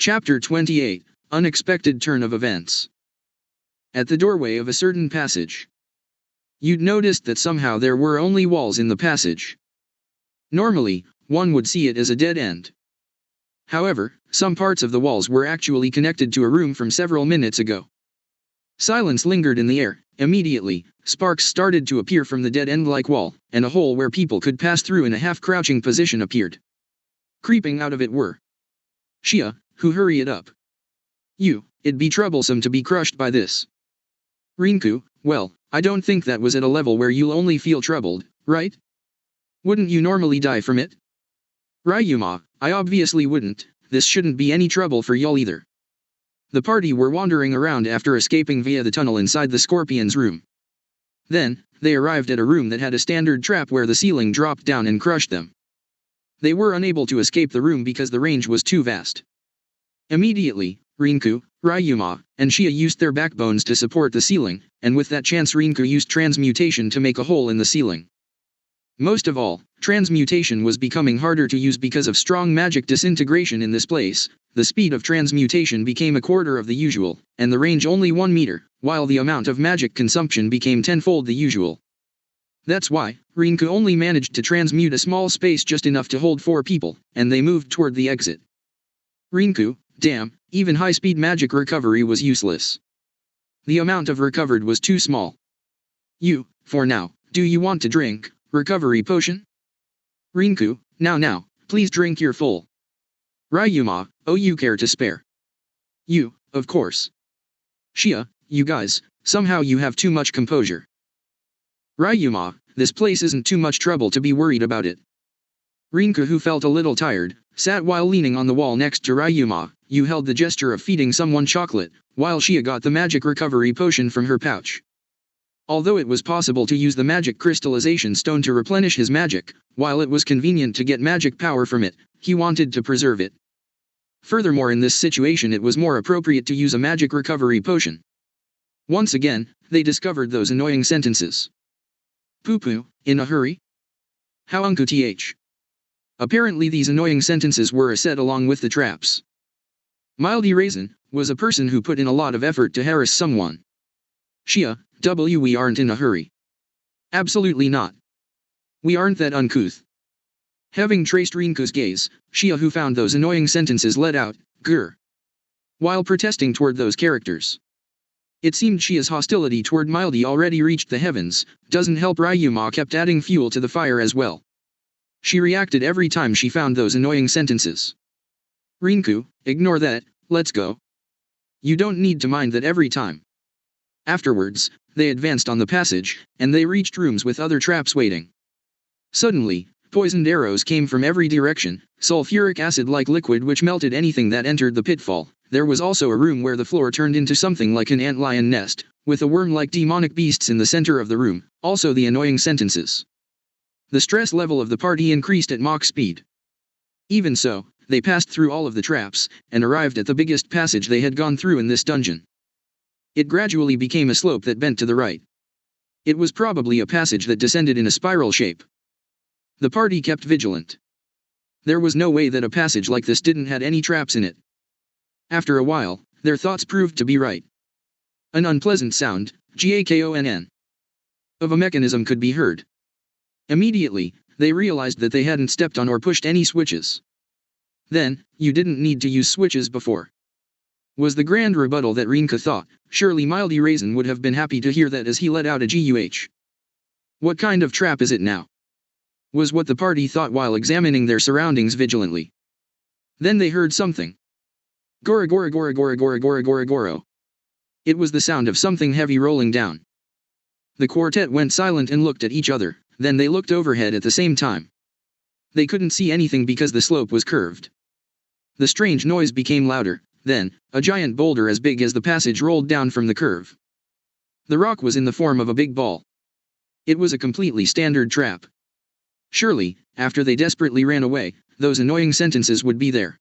Chapter 28, Unexpected Turn of Events. At the doorway of a certain passage, you'd noticed that somehow there were only walls in the passage. Normally, one would see it as a dead end. However, some parts of the walls were actually connected to a room from several minutes ago. Silence lingered in the air. Immediately, sparks started to appear from the dead-end-like wall, and a hole where people could pass through in a half-crouching position appeared. Creeping out of it were Shia, who hurried up. It'd be troublesome to be crushed by this. Rinku, well, I don't think that was at a level where you'll only feel troubled, right? Wouldn't you normally die from it? Ryuma, I obviously wouldn't. This shouldn't be any trouble for y'all either. The party were wandering around after escaping via the tunnel inside the Scorpion's room. Then, they arrived at a room that had a standard trap where the ceiling dropped down and crushed them. They were unable to escape the room because the range was too vast. Immediately, Rinku, Ryuma, and Shia used their backbones to support the ceiling, and with that chance Rinku used transmutation to make a hole in the ceiling. Most of all, transmutation was becoming harder to use because of strong magic disintegration in this place. The speed of transmutation became a quarter of the usual, and the range only 1 meter, while the amount of magic consumption became tenfold the usual. That's why, Rinku only managed to transmute a small space just enough to hold 4 people, and they moved toward the exit. Rinku, damn, even high-speed magic recovery was useless. The amount of recovered was too small. For now, do you want to drink recovery potion? Rinku, now, please drink your full. Ryuma, oh you care to spare. Of course. Shia, you guys, somehow you have too much composure. Ryuma, this place isn't too much trouble to be worried about it. Rinku, who felt a little tired, sat while leaning on the wall next to Ryuma. You held the gesture of feeding someone chocolate, while Shia got the magic recovery potion from her pouch. Although it was possible to use the magic crystallization stone to replenish his magic, while it was convenient to get magic power from it, he wanted to preserve it. Furthermore, in this situation it was more appropriate to use a magic recovery potion. Once again, they discovered those annoying sentences. Poo-poo, in a hurry? How unco th? Apparently these annoying sentences were a set along with the traps. Mildy Raisin was a person who put in a lot of effort to harass someone. Shia, we aren't in a hurry. Absolutely not. We aren't that uncouth. Having traced Rinku's gaze, Shia, who found those annoying sentences, let out, grr, while protesting toward those characters. It seemed Shia's hostility toward Mildy already reached the heavens. Doesn't help Ryuma kept adding fuel to the fire as well. She reacted every time she found those annoying sentences. Rinku, ignore that, let's go. You don't need to mind that every time. Afterwards, they advanced on the passage, and they reached rooms with other traps waiting. Suddenly, poisoned arrows came from every direction, sulfuric acid-like liquid which melted anything that entered the pitfall. There was also a room where the floor turned into something like an antlion nest, with a worm-like demonic beasts in the center of the room, also the annoying sentences. The stress level of the party increased at Mach speed. Even so, they passed through all of the traps, and arrived at the biggest passage they had gone through in this dungeon. It gradually became a slope that bent to the right. It was probably a passage that descended in a spiral shape. The party kept vigilant. There was no way that a passage like this didn't have any traps in it. After a while, their thoughts proved to be right. An unpleasant sound, GAKONN, of a mechanism could be heard. Immediately, they realized that they hadn't stepped on or pushed any switches. Then, you didn't need to use switches before. Was the grand rebuttal that Rinka thought. Surely Mildy Raisin would have been happy to hear that as he let out a GUH. What kind of trap is it now? Was what the party thought while examining their surroundings vigilantly. Then they heard something. Gora gora gora gora gora gora gora goro. It was the sound of something heavy rolling down. The quartet went silent and looked at each other, then they looked overhead at the same time. They couldn't see anything because the slope was curved. The strange noise became louder. Then, a giant boulder as big as the passage rolled down from the curve. The rock was in the form of a big ball. It was a completely standard trap. Surely, after they desperately ran away, those annoying sentences would be there.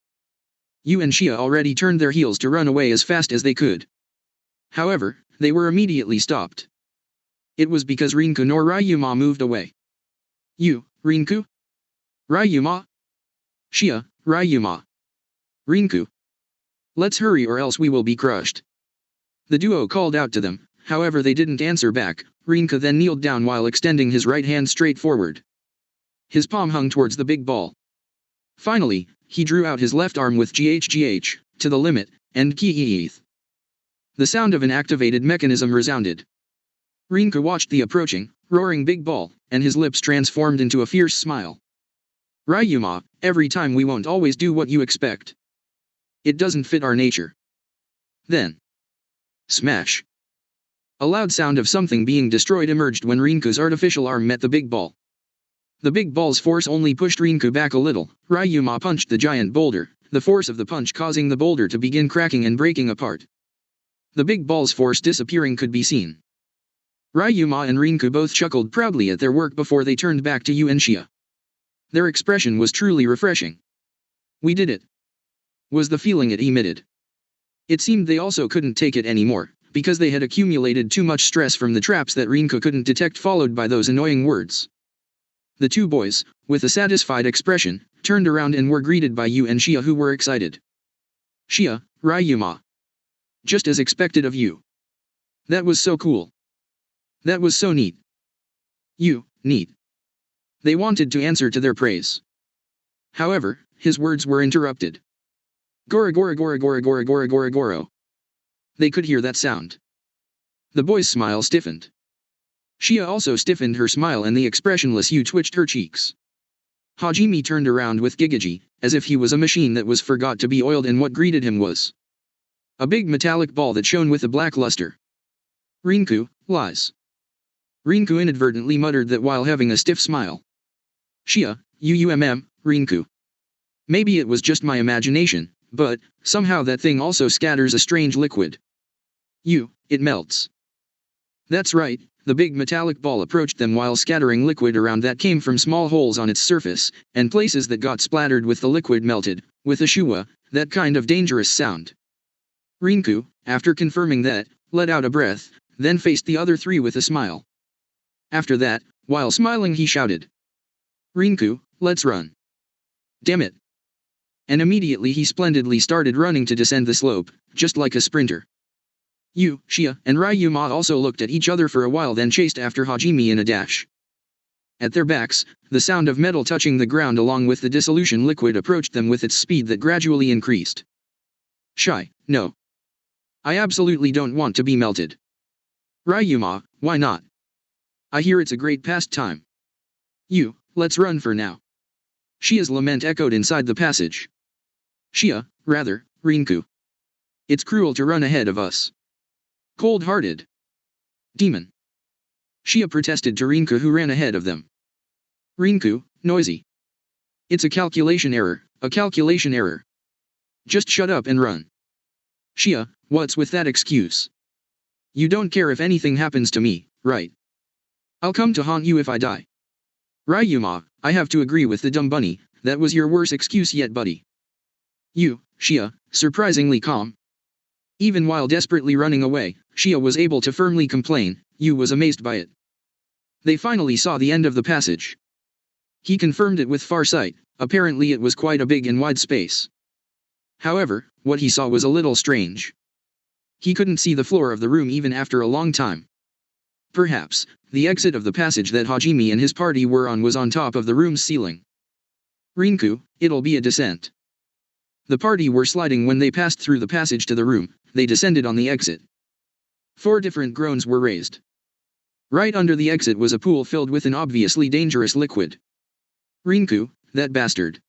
Yu and Shia already turned their heels to run away as fast as they could. However, they were immediately stopped. It was because Rinku nor Ryuma moved away. Rinku? Ryuma? Shia, Ryuma. Rinku. Let's hurry or else we will be crushed. The duo called out to them, however they didn't answer back. Rinka then kneeled down while extending his right hand straight forward. His palm hung towards the big ball. Finally, he drew out his left arm with GHGH, to the limit, and Keith. The sound of an activated mechanism resounded. Rinka watched the approaching, roaring big ball, and his lips transformed into a fierce smile. Ryuma, every time we won't always do what you expect. It doesn't fit our nature. Then. Smash. A loud sound of something being destroyed emerged when Rinku's artificial arm met the big ball. The big ball's force only pushed Rinku back a little. Ryuma punched the giant boulder, the force of the punch causing the boulder to begin cracking and breaking apart. The big ball's force disappearing could be seen. Ryuma and Rinku both chuckled proudly at their work before they turned back to Yu and Xia. Their expression was truly refreshing. We did it, was the feeling it emitted. It seemed they also couldn't take it anymore, because they had accumulated too much stress from the traps that Rinku couldn't detect, followed by those annoying words. The two boys, with a satisfied expression, turned around and were greeted by Yu and Xia, who were excited. Xia, Ryuma. Just as expected of you. That was so cool. That was so neat. You, neat. They wanted to answer to their praise. However, his words were interrupted. Gora gora gora gora gora gora gora goro. They could hear that sound. The boy's smile stiffened. Xia also stiffened her smile and the expressionless Yu twitched her cheeks. Hajime turned around with Gigaji, as if he was a machine that was forgot to be oiled, and what greeted him was a big metallic ball that shone with a black luster. Rinku, lies. Rinku inadvertently muttered that while having a stiff smile. Xia, Rinku. Maybe it was just my imagination, but somehow that thing also scatters a strange liquid. It melts. That's right, the big metallic ball approached them while scattering liquid around that came from small holes on its surface, and places that got splattered with the liquid melted, with a shua, that kind of dangerous sound. Rinku, after confirming that, let out a breath, then faced the other three with a smile. After that, while smiling he shouted. Rinku, let's run. Damn it. And immediately he splendidly started running to descend the slope, just like a sprinter. Yu, Xia, and Ryuma also looked at each other for a while, then chased after Hajime in a dash. At their backs, the sound of metal touching the ground along with the dissolution liquid approached them with its speed that gradually increased. Shy, no. I absolutely don't want to be melted. Ryuma, why not? I hear it's a great pastime. Yu, let's run for now. Xia's lament echoed inside the passage. Xia, rather, Rinku. It's cruel to run ahead of us. Cold-hearted. Demon. Xia protested to Rinku, who ran ahead of them. Rinku, noisy. It's a calculation error, a calculation error. Just shut up and run. Xia, what's with that excuse? You don't care if anything happens to me, right? I'll come to haunt you if I die. Ryuma, I have to agree with the dumb bunny, that was your worst excuse yet, buddy. Yu, Xia, surprisingly calm. Even while desperately running away, Xia was able to firmly complain. Yu was amazed by it. They finally saw the end of the passage. He confirmed it with farsight, apparently it was quite a big and wide space. However, what he saw was a little strange. He couldn't see the floor of the room even after a long time. Perhaps, the exit of the passage that Hajime and his party were on was on top of the room's ceiling. Rinku, it'll be a descent. The party were sliding when they passed through the passage to the room. They descended on the exit. 4 different groans were raised. Right under the exit was a pool filled with an obviously dangerous liquid. Rinku, that bastard.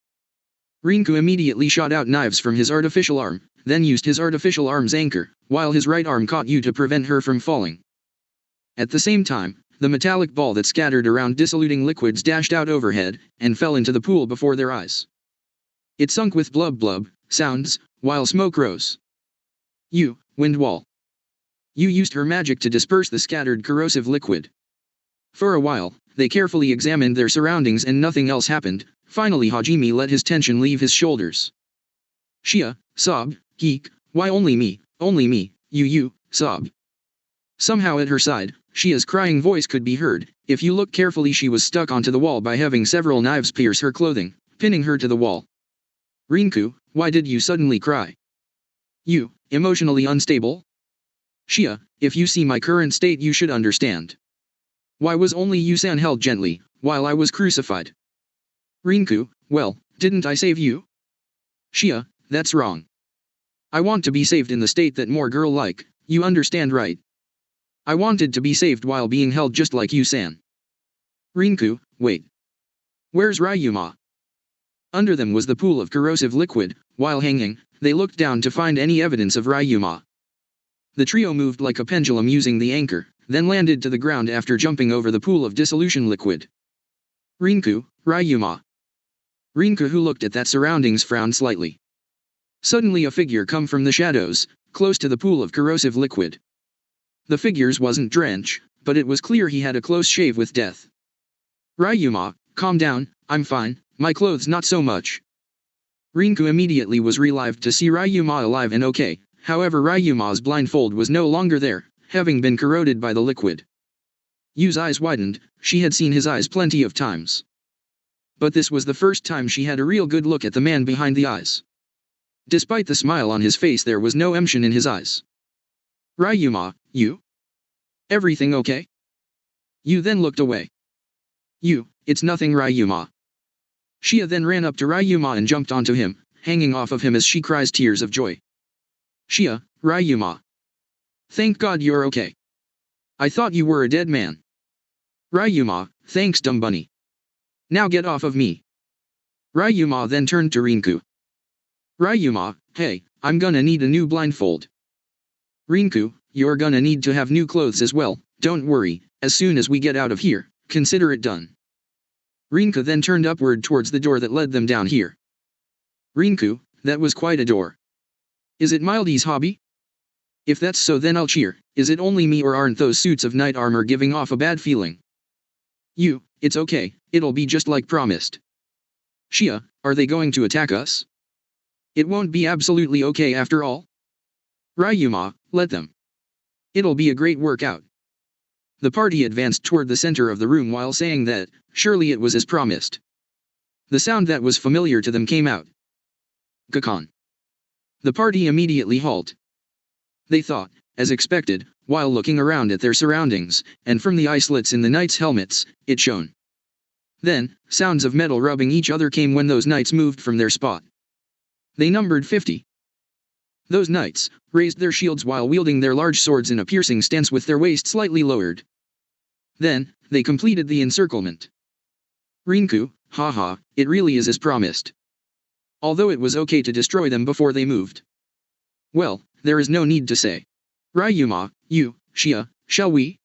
Rinku immediately shot out knives from his artificial arm, then used his artificial arm's anchor, while his right arm caught Yu to prevent her from falling. At the same time, the metallic ball that scattered around dissoluting liquids dashed out overhead, and fell into the pool before their eyes. It sunk with blub blub sounds, while smoke rose. Yu, wind wall. Yu used her magic to disperse the scattered corrosive liquid. For a while, they carefully examined their surroundings and nothing else happened. Finally Hajime let his tension leave his shoulders. Xia, sob, geek, why only me, Yu, sob. Somehow at her side, Xia's crying voice could be heard. If you look carefully, she was stuck onto the wall by having several knives pierce her clothing, pinning her to the wall. Rinku, why did you suddenly cry? You, emotionally unstable? Xia, if you see my current state you should understand. Why was only Yusan held gently, while I was crucified? Rinku, well, didn't I save you? Xia, that's wrong. I want to be saved in the state that more girl-like, you understand right? I wanted to be saved while being held just like Yusan. Rinku, wait. Where's Ryuma? Under them was the pool of corrosive liquid. While hanging, they looked down to find any evidence of Ryuma. The trio moved like a pendulum using the anchor, then landed to the ground after jumping over the pool of dissolution liquid. Rinku, Ryuma. Rinku, who looked at that surroundings, frowned slightly. Suddenly a figure come from the shadows, close to the pool of corrosive liquid. The figures wasn't drenched, but it was clear he had a close shave with death. Ryuma, calm down, I'm fine, my clothes not so much. Rinku immediately was relieved to see Ryuma alive and okay, however Ryuma's blindfold was no longer there, having been corroded by the liquid. Yu's eyes widened, she had seen his eyes plenty of times. But this was the first time she had a real good look at the man behind the eyes. Despite the smile on his face there was no emotion in his eyes. Ryuma, you? Everything okay? Yu then looked away. You, it's nothing Ryuma. Xia then ran up to Ryuma and jumped onto him, hanging off of him as she cries tears of joy. Xia, Ryuma. Thank God you're okay. I thought you were a dead man. Ryuma, thanks dumb bunny. Now get off of me. Ryuma then turned to Rinku. Ryuma, hey, I'm gonna need a new blindfold. Rinku, you're gonna need to have new clothes as well, don't worry, as soon as we get out of here, consider it done. Rinku then turned upward towards the door that led them down here. Rinku, that was quite a door. Is it Mildy's hobby? If that's so then I'll cheer, is it only me or aren't those suits of knight armor giving off a bad feeling? You, it's okay, it'll be just like promised. Xia, are they going to attack us? It won't be absolutely okay after all. Ryuma, let them. It'll be a great workout. The party advanced toward the center of the room while saying that, surely it was as promised. The sound that was familiar to them came out. Gakon. The party immediately halt. They thought, as expected, while looking around at their surroundings, and from the eye slits in the knights' helmets, it shone. Then, sounds of metal rubbing each other came when those knights moved from their spot. They numbered 50. Those knights raised their shields while wielding their large swords in a piercing stance with their waist slightly lowered. Then, they completed the encirclement. Rinku, haha, it really is as promised. Although it was okay to destroy them before they moved. Well, there is no need to say. Ryuma, you, Xia, shall we?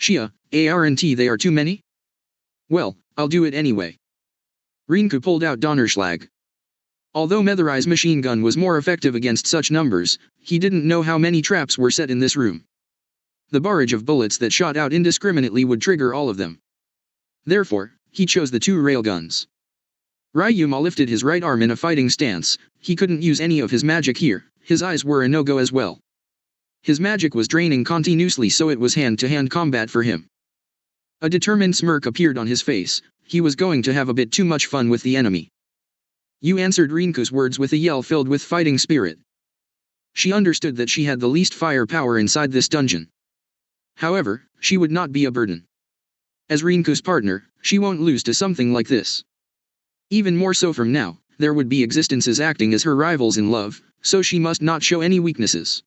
Xia, aren't they are too many? Well, I'll do it anyway. Rinku pulled out Donnerschlag. Although Metheri's machine gun was more effective against such numbers, he didn't know how many traps were set in this room. The barrage of bullets that shot out indiscriminately would trigger all of them. Therefore, he chose the 2 railguns. Ryuma lifted his right arm in a fighting stance, he couldn't use any of his magic here, his eyes were a no-go as well. His magic was draining continuously so it was hand-to-hand combat for him. A determined smirk appeared on his face, he was going to have a bit too much fun with the enemy. You answered Rinku's words with a yell filled with fighting spirit. She understood that she had the least firepower inside this dungeon. However, she would not be a burden. As Rinku's partner, she won't lose to something like this. Even more so from now, there would be existences acting as her rivals in love, so she must not show any weaknesses.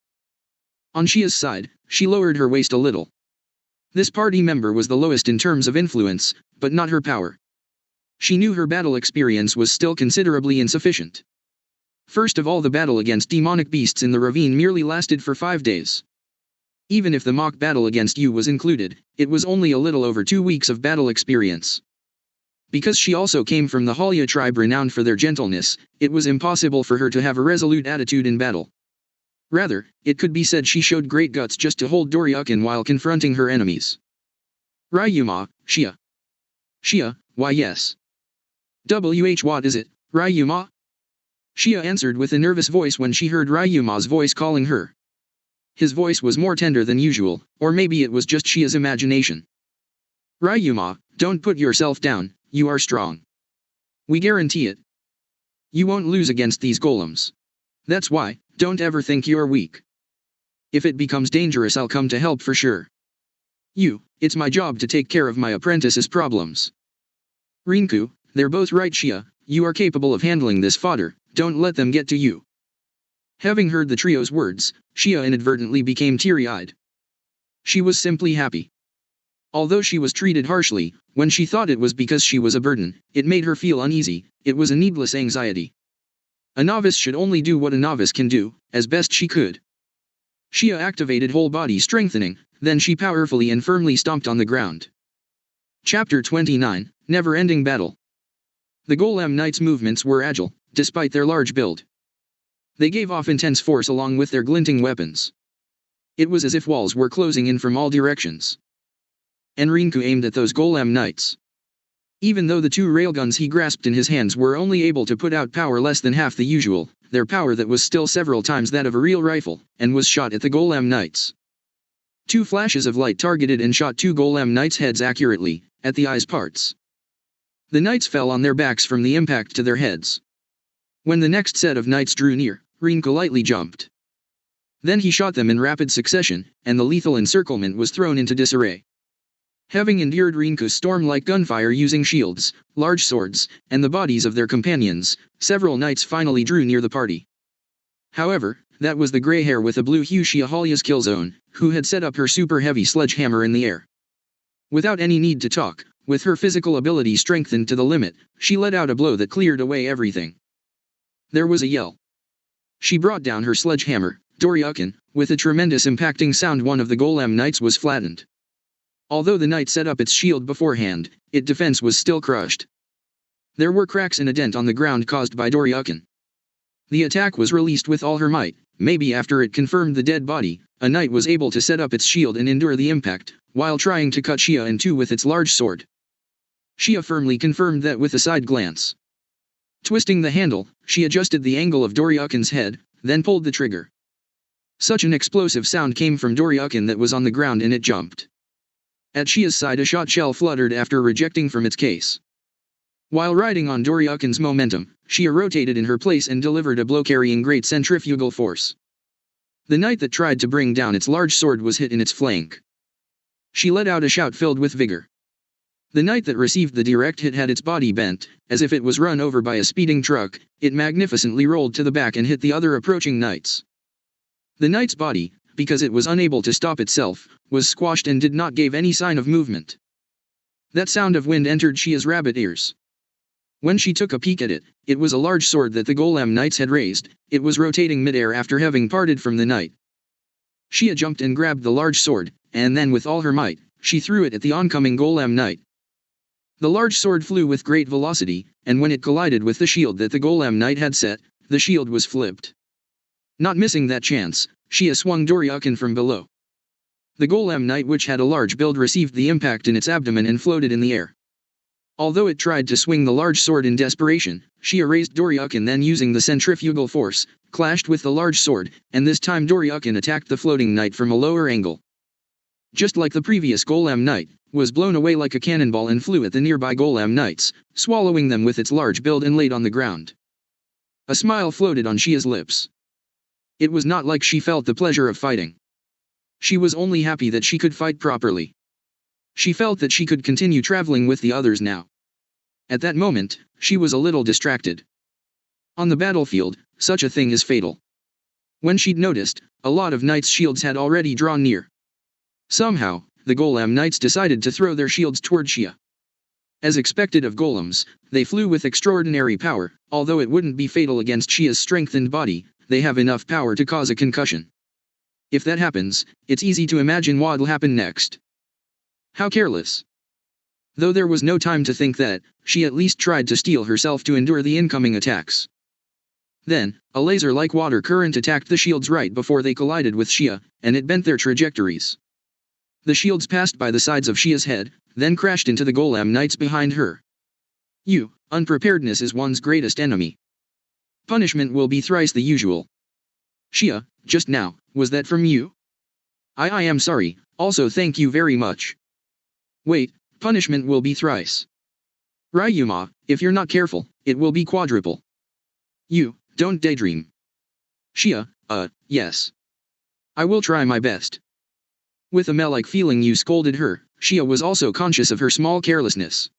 On Xia's side, she lowered her waist a little. This party member was the lowest in terms of influence, but not her power. She knew her battle experience was still considerably insufficient. First of all, the battle against demonic beasts in the ravine merely lasted for 5 days. Even if the mock battle against Yu was included, it was only a little over 2 weeks of battle experience. Because she also came from the Halya tribe renowned for their gentleness, it was impossible for her to have a resolute attitude in battle. Rather, it could be said she showed great guts just to hold Doryukin while confronting her enemies. Ryuma, Xia. Xia, why yes. What is it, Ryuma? Xia answered with a nervous voice when she heard Ryuma's voice calling her. His voice was more tender than usual, or maybe it was just Xia's imagination. Ryuma, don't put yourself down, you are strong. We guarantee it. You won't lose against these golems. That's why, don't ever think you're weak. If it becomes dangerous, I'll come to help for sure. It's my job to take care of my apprentice's problems. Rinku, they're both right, Xia, you are capable of handling this fodder, don't let them get to you. Having heard the trio's words, Xia inadvertently became teary-eyed. She was simply happy. Although she was treated harshly, when she thought it was because she was a burden, it made her feel uneasy, it was a needless anxiety. A novice should only do what a novice can do, as best she could. Xia activated whole body strengthening, then she powerfully and firmly stomped on the ground. Chapter 29, Never-Ending Battle. The Golem Knights' movements were agile, despite their large build. They gave off intense force along with their glinting weapons. It was as if walls were closing in from all directions. And Rinku aimed at those Golem Knights. Even though the two railguns he grasped in his hands were only able to put out power less than half the usual, their power that was still several times that of a real rifle, and was shot at the Golem Knights. Two flashes of light targeted and shot two Golem Knights' heads accurately, at the eyes parts. The knights fell on their backs from the impact to their heads. When the next set of knights drew near, Rinku lightly jumped. Then he shot them in rapid succession, and the lethal encirclement was thrown into disarray. Having endured Rinku's storm-like gunfire using shields, large swords, and the bodies of their companions, several knights finally drew near the party. However, that was the grey hair with a blue hue Xia Halia's kill zone, who had set up her super-heavy sledgehammer in the air. Without any need to talk, with her physical ability strengthened to the limit, she let out a blow that cleared away everything. There was a yell. She brought down her sledgehammer, Doryukin, with a tremendous impacting sound. One of the Golem Knights was flattened. Although the knight set up its shield beforehand, its defense was still crushed. There were cracks and a dent on the ground caused by Doryukin. The attack was released with all her might. Maybe after it confirmed the dead body, a knight was able to set up its shield and endure the impact, while trying to cut Xia in two with its large sword. Xia firmly confirmed that with a side glance. Twisting the handle, she adjusted the angle of Doryukin's head, then pulled the trigger. Such an explosive sound came from Doryukin that was on the ground and it jumped. At Xia's side a shot shell fluttered after rejecting from its case. While riding on Doryukin's momentum, Xia rotated in her place and delivered a blow carrying great centrifugal force. The knight that tried to bring down its large sword was hit in its flank. She let out a shout filled with vigor. The knight that received the direct hit had its body bent, as if it was run over by a speeding truck. It magnificently rolled to the back and hit the other approaching knights. The knight's body, because it was unable to stop itself, was squashed and did not give any sign of movement. That sound of wind entered Xia's rabbit ears. When she took a peek at it, it was a large sword that the Golem Knights had raised. It was rotating midair after having parted from the knight. Xia jumped and grabbed the large sword, and then with all her might, she threw it at the oncoming Golem Knight. The large sword flew with great velocity, and when it collided with the shield that the Golem Knight had set, the shield was flipped. Not missing that chance, Xia swung Doryukin from below. The Golem Knight, which had a large build, received the impact in its abdomen and floated in the air. Although it tried to swing the large sword in desperation, Xia raised Doryukin, then using the centrifugal force, clashed with the large sword, and this time Doryukin attacked the floating knight from a lower angle. Just like the previous Golem Knight, was blown away like a cannonball and flew at the nearby Golem Knights, swallowing them with its large build and laid on the ground. A smile floated on Xia's lips. It was not like she felt the pleasure of fighting. She was only happy that she could fight properly. She felt that she could continue traveling with the others now. At that moment, she was a little distracted. On the battlefield, such a thing is fatal. When she'd noticed, a lot of knights' shields had already drawn near. Somehow, the Golem Knights decided to throw their shields toward Xia. As expected of golems, they flew with extraordinary power. Although it wouldn't be fatal against Xia's strengthened body, they have enough power to cause a concussion. If that happens, it's easy to imagine what'll happen next. How careless. Though there was no time to think that, she at least tried to steel herself to endure the incoming attacks. Then, a laser-like water current attacked the shields right before they collided with Xia, and it bent their trajectories. The shields passed by the sides of Xia's head, then crashed into the Golem Knights behind her. Unpreparedness is one's greatest enemy. Punishment will be thrice the usual. Xia, just now, was that from you? I am sorry, also thank you very much. Wait, punishment will be thrice. Ryuma, if you're not careful, it will be quadruple. Don't daydream. Xia, Yes. I will try my best. With a meh-like feeling you scolded her, Shia was also conscious of her small carelessness.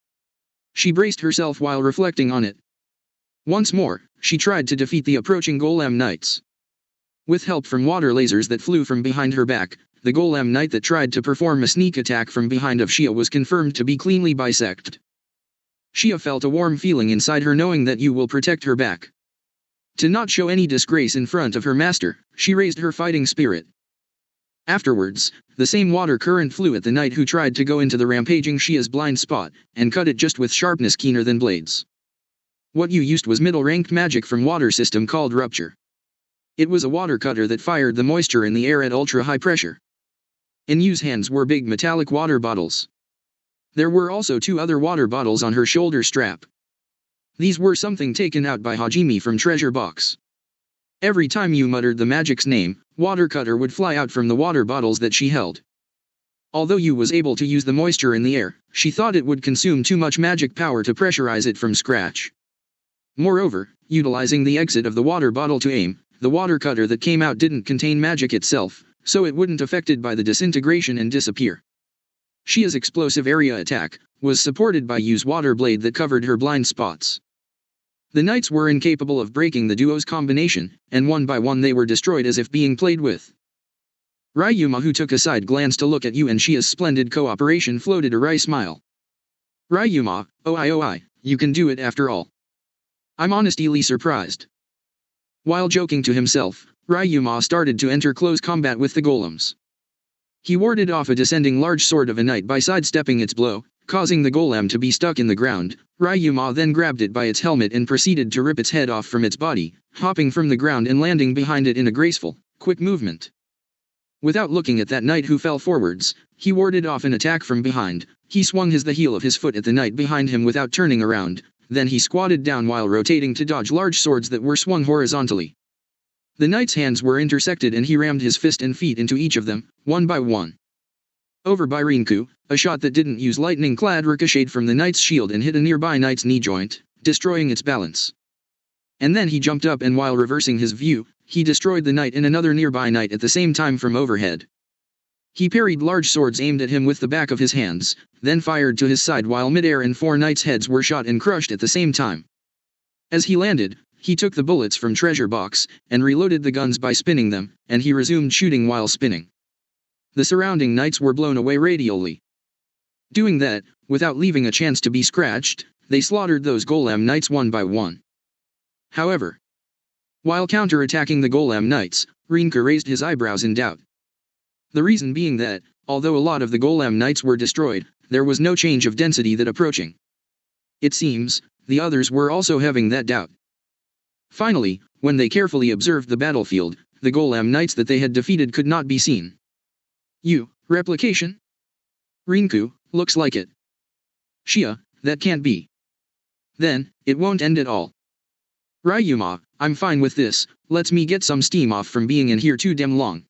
She braced herself while reflecting on it. Once more, she tried to defeat the approaching Golem Knights. With help from water lasers that flew from behind her back, the Golem Knight that tried to perform a sneak attack from behind of Shia was confirmed to be cleanly bisected. Shia felt a warm feeling inside her knowing that you will protect her back. To not show any disgrace in front of her master, she raised her fighting spirit. Afterwards, the same water current flew at the knight who tried to go into the rampaging Shia's blind spot, and cut it just with sharpness keener than blades. What you used was middle-ranked magic from water system called Rupture. It was a water cutter that fired the moisture in the air at ultra-high pressure. In Yu's hands were big metallic water bottles. There were also 2 other water bottles on her shoulder strap. These were something taken out by Hajime from treasure box. Every time you muttered the magic's name, water cutter would fly out from the water bottles that she held. Although Yu was able to use the moisture in the air, she thought it would consume too much magic power to pressurize it from scratch. Moreover, utilizing the exit of the water bottle to aim, the water cutter that came out didn't contain magic itself, so it wouldn't affected by the disintegration and disappear. Shia's explosive area attack was supported by Yu's water blade that covered her blind spots. The knights were incapable of breaking the duo's combination, and one by one they were destroyed as if being played with. Ryuma, who took a side glance to look at Yu and Shia's splendid cooperation, floated a wry smile. Ryuma, oh, you can do it after all. I'm honestly surprised. While joking to himself, Ryuma started to enter close combat with the golems. He warded off a descending large sword of a knight by sidestepping its blow, causing the golem to be stuck in the ground. Ryuma then grabbed it by its helmet and proceeded to rip its head off from its body, hopping from the ground and landing behind it in a graceful, quick movement. Without looking at that knight who fell forwards, he warded off an attack from behind. He swung the heel of his foot at the knight behind him without turning around, then he squatted down while rotating to dodge large swords that were swung horizontally. The knight's hands were intersected and he rammed his fist and feet into each of them, one by one. Over by Rinku, a shot that didn't use lightning-clad ricocheted from the knight's shield and hit a nearby knight's knee joint, destroying its balance. And then he jumped up and while reversing his view, he destroyed the knight and another nearby knight at the same time from overhead. He parried large swords aimed at him with the back of his hands, then fired to his side while midair and 4 knights' heads were shot and crushed at the same time. As he landed, he took the bullets from treasure box, and reloaded the guns by spinning them, and he resumed shooting while spinning. The surrounding knights were blown away radially. Doing that, without leaving a chance to be scratched, they slaughtered those golem knights one by one. However, while counter-attacking the golem knights, Rinka raised his eyebrows in doubt. The reason being that, although a lot of the golem knights were destroyed, there was no change of density that approaching. It seems, the others were also having that doubt. Finally, when they carefully observed the battlefield, the golem knights that they had defeated could not be seen. Replication? Rinku, looks like it. Shia, that can't be. Then, it won't end at all. Ryuma, I'm fine with this, lets me get some steam off from being in here too damn long.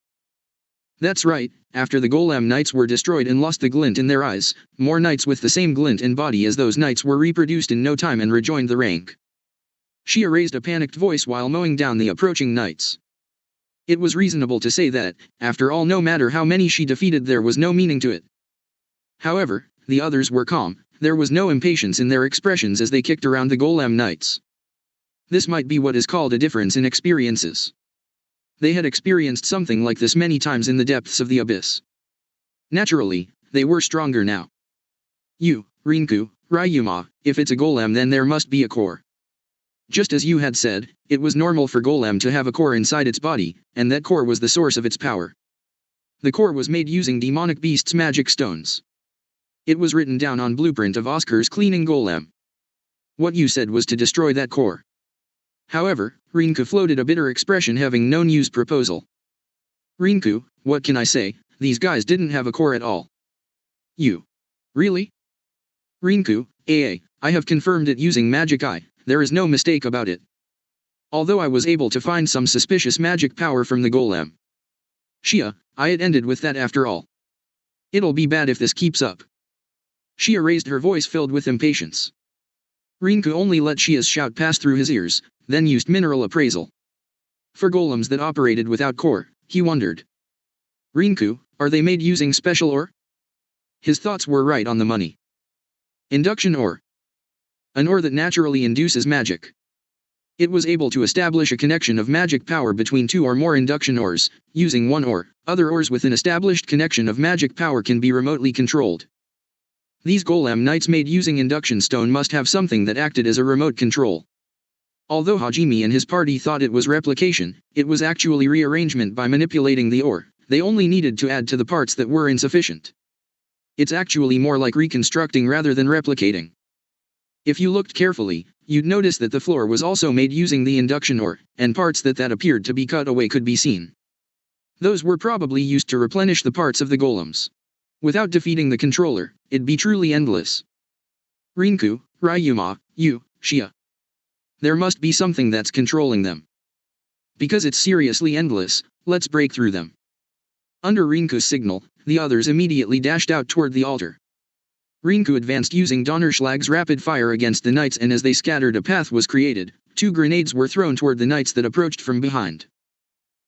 That's right, after the golem knights were destroyed and lost the glint in their eyes, more knights with the same glint in body as those knights were reproduced in no time and rejoined the rank. Shia raised a panicked voice while mowing down the approaching knights. It was reasonable to say that, after all, no matter how many she defeated, there was no meaning to it. However, the others were calm, there was no impatience in their expressions as they kicked around the golem knights. This might be what is called a difference in experiences. They had experienced something like this many times in the depths of the abyss. Naturally, they were stronger now. Rinku, Ryuma, if it's a golem then there must be a core. Just as you had said, it was normal for golem to have a core inside its body, and that core was the source of its power. The core was made using demonic beast's magic stones. It was written down on blueprint of Oscar's cleaning golem. What you said was to destroy that core. However, Rinku floated a bitter expression having known Yu's proposal. Rinku, what can I say, these guys didn't have a core at all. Really? Rinku, I have confirmed it using magic eye, there is no mistake about it. Although I was able to find some suspicious magic power from the golem. Shia, it ended with that after all. It'll be bad if this keeps up. Shia raised her voice filled with impatience. Rinku only let Shia's shout pass through his ears, then used mineral appraisal. For golems that operated without core, he wondered. Rinku, are they made using special ore? His thoughts were right on the money. Induction ore. An ore that naturally induces magic. It was able to establish a connection of magic power between two or more induction ores. Using one ore, other ores with an established connection of magic power can be remotely controlled. These golem knights made using induction stone must have something that acted as a remote control. Although Hajime and his party thought it was replication, it was actually rearrangement by manipulating the ore. They only needed to add to the parts that were insufficient. It's actually more like reconstructing rather than replicating. If you looked carefully, you'd notice that the floor was also made using the induction ore, and parts that appeared to be cut away could be seen. Those were probably used to replenish the parts of the golems. Without defeating the controller, it'd be truly endless. Rinku, Ryuma, you, Shia. There must be something that's controlling them. Because it's seriously endless, let's break through them. Under Rinku's signal, the others immediately dashed out toward the altar. Rinku advanced using Donnerschlag's rapid fire against the knights, and as they scattered, a path was created. 2 grenades were thrown toward the knights that approached from behind.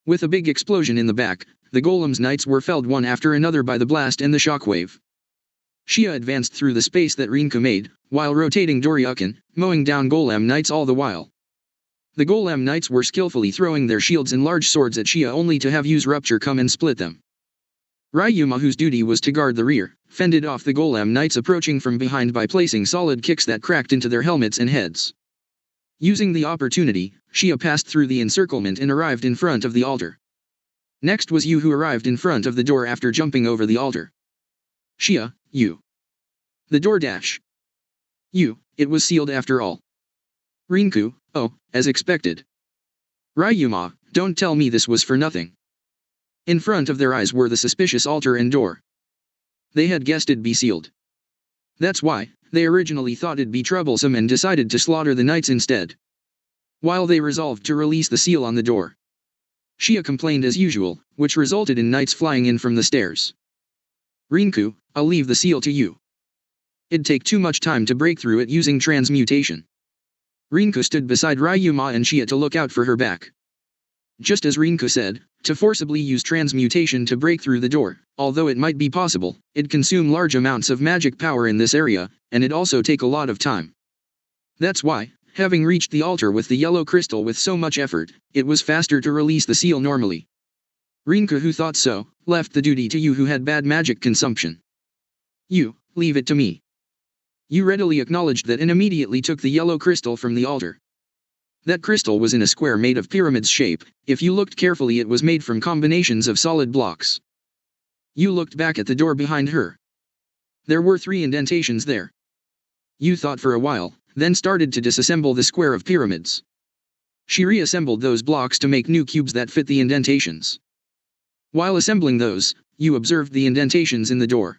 With a big explosion in the back, the golem's knights were felled one after another by the blast and the shockwave. Shia advanced through the space that Rinku made, while rotating Doryukin, mowing down golem knights all the while. The golem knights were skillfully throwing their shields and large swords at Shia only to have Use Rupture come and split them. Ryuma, whose duty was to guard the rear, fended off the golem knights approaching from behind by placing solid kicks that cracked into their helmets and heads. Using the opportunity, Shia passed through the encirclement and arrived in front of the altar. Next was Yu, who arrived in front of the door after jumping over the altar. Shia, Yu. The door dash. Yu, it was sealed after all. Rinku, oh, as expected. Ryuma, don't tell me this was for nothing. In front of their eyes were the suspicious altar and door. They had guessed it'd be sealed. That's why, they originally thought it'd be troublesome and decided to slaughter the knights instead. While they resolved to release the seal on the door, Shia complained as usual, which resulted in knights flying in from the stairs. Rinku, I'll leave the seal to you. It'd take too much time to break through it using transmutation. Rinku stood beside Ryuma and Shia to look out for her back. Just as Rinku said, to forcibly use transmutation to break through the door, although it might be possible, it'd consume large amounts of magic power in this area, and it'd also take a lot of time. That's why, having reached the altar with the yellow crystal with so much effort, it was faster to release the seal normally. Rinku, who thought so, left the duty to Yu, who had bad magic consumption. Yu, leave it to me. Yu readily acknowledged that and immediately took the yellow crystal from the altar. That crystal was in a square made of pyramid's shape. If you looked carefully, it was made from combinations of solid blocks. Yu looked back at the door behind her. There were 3 indentations there. Yu thought for a while, then started to disassemble the square of pyramids. She reassembled those blocks to make new cubes that fit the indentations. While assembling those, Yu observed the indentations in the door.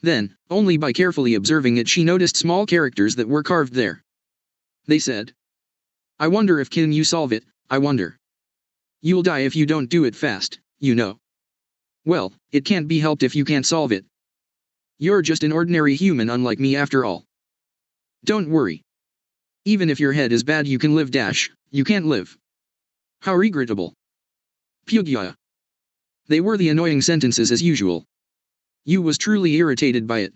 Then, only by carefully observing it, she noticed small characters that were carved there. They said, "I wonder if can you solve it, I wonder. You'll die if you don't do it fast, you know. Well, it can't be helped if you can't solve it. You're just an ordinary human unlike me after all. Don't worry. Even if your head is bad, you can live dash, you can't live. How regrettable." Pugya. They were the annoying sentences as usual. Yu was truly irritated by it.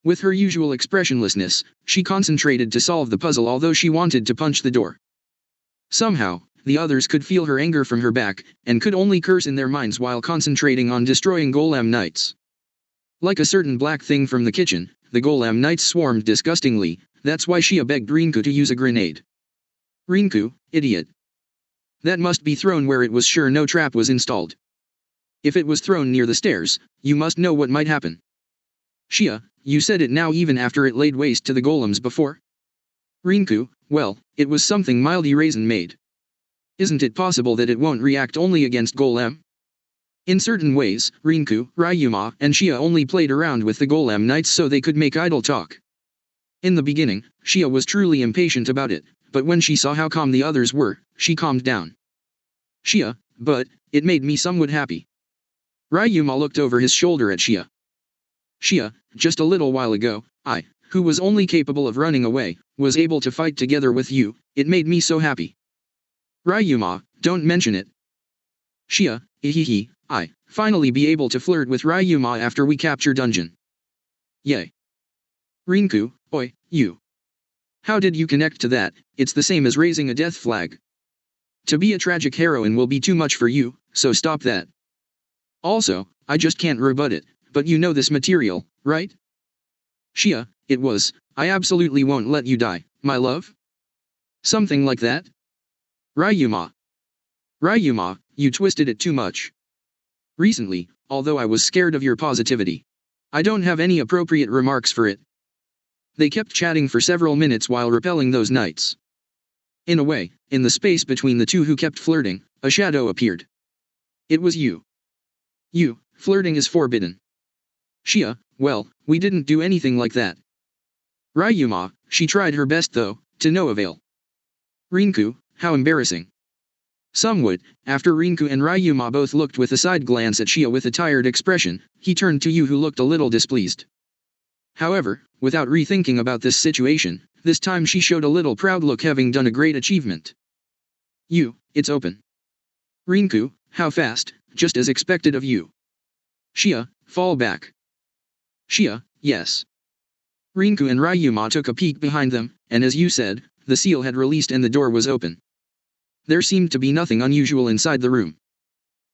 With her usual expressionlessness, she concentrated to solve the puzzle, although she wanted to punch the door. Somehow, the others could feel her anger from her back, and could only curse in their minds while concentrating on destroying golem knights. Like a certain black thing from the kitchen, the golem knights swarmed disgustingly. That's why Shia begged Rinku to use a grenade. Rinku, idiot. That must be thrown where it was sure no trap was installed. If it was thrown near the stairs, you must know what might happen. Shia, you said it now even after it laid waste to the golems before? Rinku, well, it was something mildly raisin made. Isn't it possible that it won't react only against golem? In certain ways, Rinku, Ryuma, and Shia only played around with the golem knights so they could make idle talk. In the beginning, Shia was truly impatient about it, but when she saw how calm the others were, she calmed down. Shia, but, it made me somewhat happy. Ryuma looked over his shoulder at Shia. Shia, just a little while ago, I, who was only capable of running away, was able to fight together with you. It made me so happy. Ryuma, don't mention it. Shia, I finally be able to flirt with Ryuma after we capture dungeon. Yay. Rinku, oi, you. How did you connect to that? It's the same as raising a death flag. To be a tragic heroine will be too much for you, so stop that. Also, I just can't rebut it, but you know this material, right? Shia, it was, I absolutely won't let you die, my love. Something like that? Ryuma. Ryuma, you twisted it too much. Recently, although I was scared of your positivity, I don't have any appropriate remarks for it. They kept chatting for several minutes while repelling those knights. In a way, in the space between the two who kept flirting, a shadow appeared. It was you. You, flirting is forbidden. Shia, well, we didn't do anything like that. Ryuma, she tried her best though, to no avail. Rinku, how embarrassing. Somewhat, after Rinku and Ryuma both looked with a side glance at Shia with a tired expression, he turned to you who looked a little displeased. However, without rethinking about this situation, this time she showed a little proud look having done a great achievement. You, it's open. Rinku, how fast, just as expected of you. Shia, fall back. Shia, yes. Rinku and Ryuma took a peek behind them, and as you said, the seal had released and the door was open. There seemed to be nothing unusual inside the room.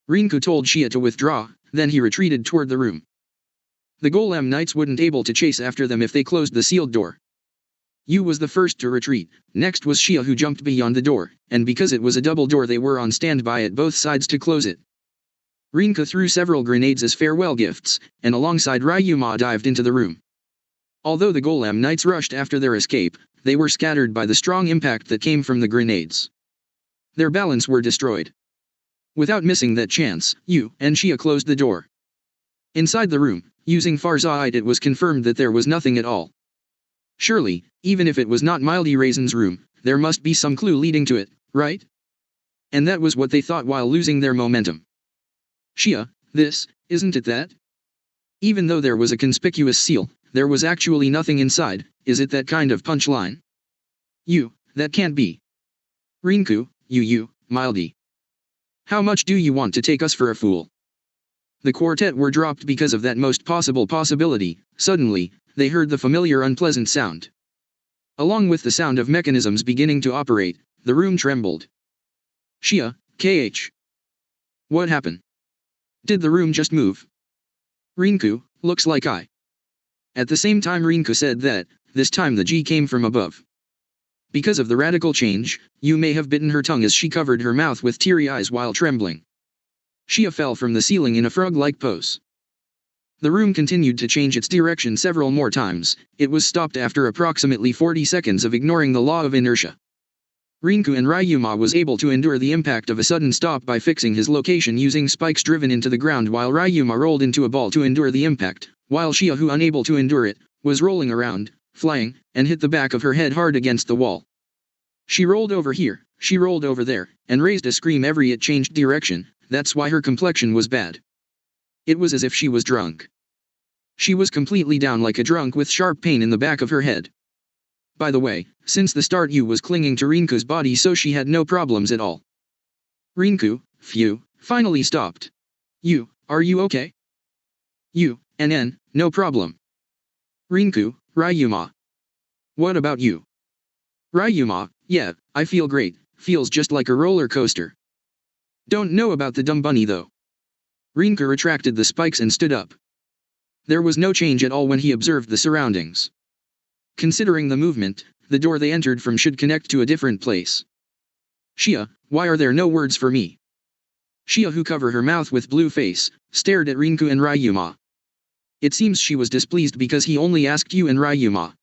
Rinku told Shia to withdraw, then he retreated toward the room. The golem knights wouldn't able to chase after them if they closed the sealed door. Yu was the first to retreat, next was Shia who jumped beyond the door, and because it was a double door they were on standby at both sides to close it. Rinka threw several grenades as farewell gifts, and alongside Ryuma dived into the room. Although the golem knights rushed after their escape, they were scattered by the strong impact that came from the grenades. Their balance were destroyed. Without missing that chance, Yu and Shia closed the door. Inside the room, using Farza'ite it was confirmed that there was nothing at all. Surely, even if it was not Mildy Raisin's room, there must be some clue leading to it, right? And that was what they thought while losing their momentum. Shia, isn't it that? Even though there was a conspicuous seal, there was actually nothing inside, is it that kind of punchline? You, that can't be. Rinku, you, Mildy. How much do you want to take us for a fool? The quartet were dropped because of that most possible possibility. Suddenly, they heard the familiar unpleasant sound. Along with the sound of mechanisms beginning to operate, the room trembled. Shia, KH. What happened? Did the room just move? Rinku, looks like I. At the same time Rinku said that, this time the G came from above. Because of the radical change, you may have bitten her tongue as she covered her mouth with teary eyes while trembling. Shia fell from the ceiling in a frog-like pose. The room continued to change its direction several more times. It was stopped after approximately 40 seconds of ignoring the law of inertia. Rinku and Ryuma was able to endure the impact of a sudden stop by fixing his location using spikes driven into the ground while Ryuma rolled into a ball to endure the impact, while Shia, who unable to endure it, was rolling around, flying, and hit the back of her head hard against the wall. She rolled over here, she rolled over there, and raised a scream every it changed direction. That's why her complexion was bad. It was as if she was drunk. She was completely down like a drunk with sharp pain in the back of her head. By the way, since the start Yu was clinging to Rinku's body so she had no problems at all. Rinku, phew, finally stopped. Yu, are you okay? Yu, NN, no problem. Rinku, Ryuma. What about you? Ryuma, yeah, I feel great, feels just like a roller coaster. Don't know about the dumb bunny though. Rinku retracted the spikes and stood up. There was no change at all when he observed the surroundings. Considering the movement, the door they entered from should connect to a different place. Shia, why are there no words for me? Shia, who covered her mouth with blue face, stared at Rinku and Ryuma. It seems she was displeased because he only asked you and Ryuma.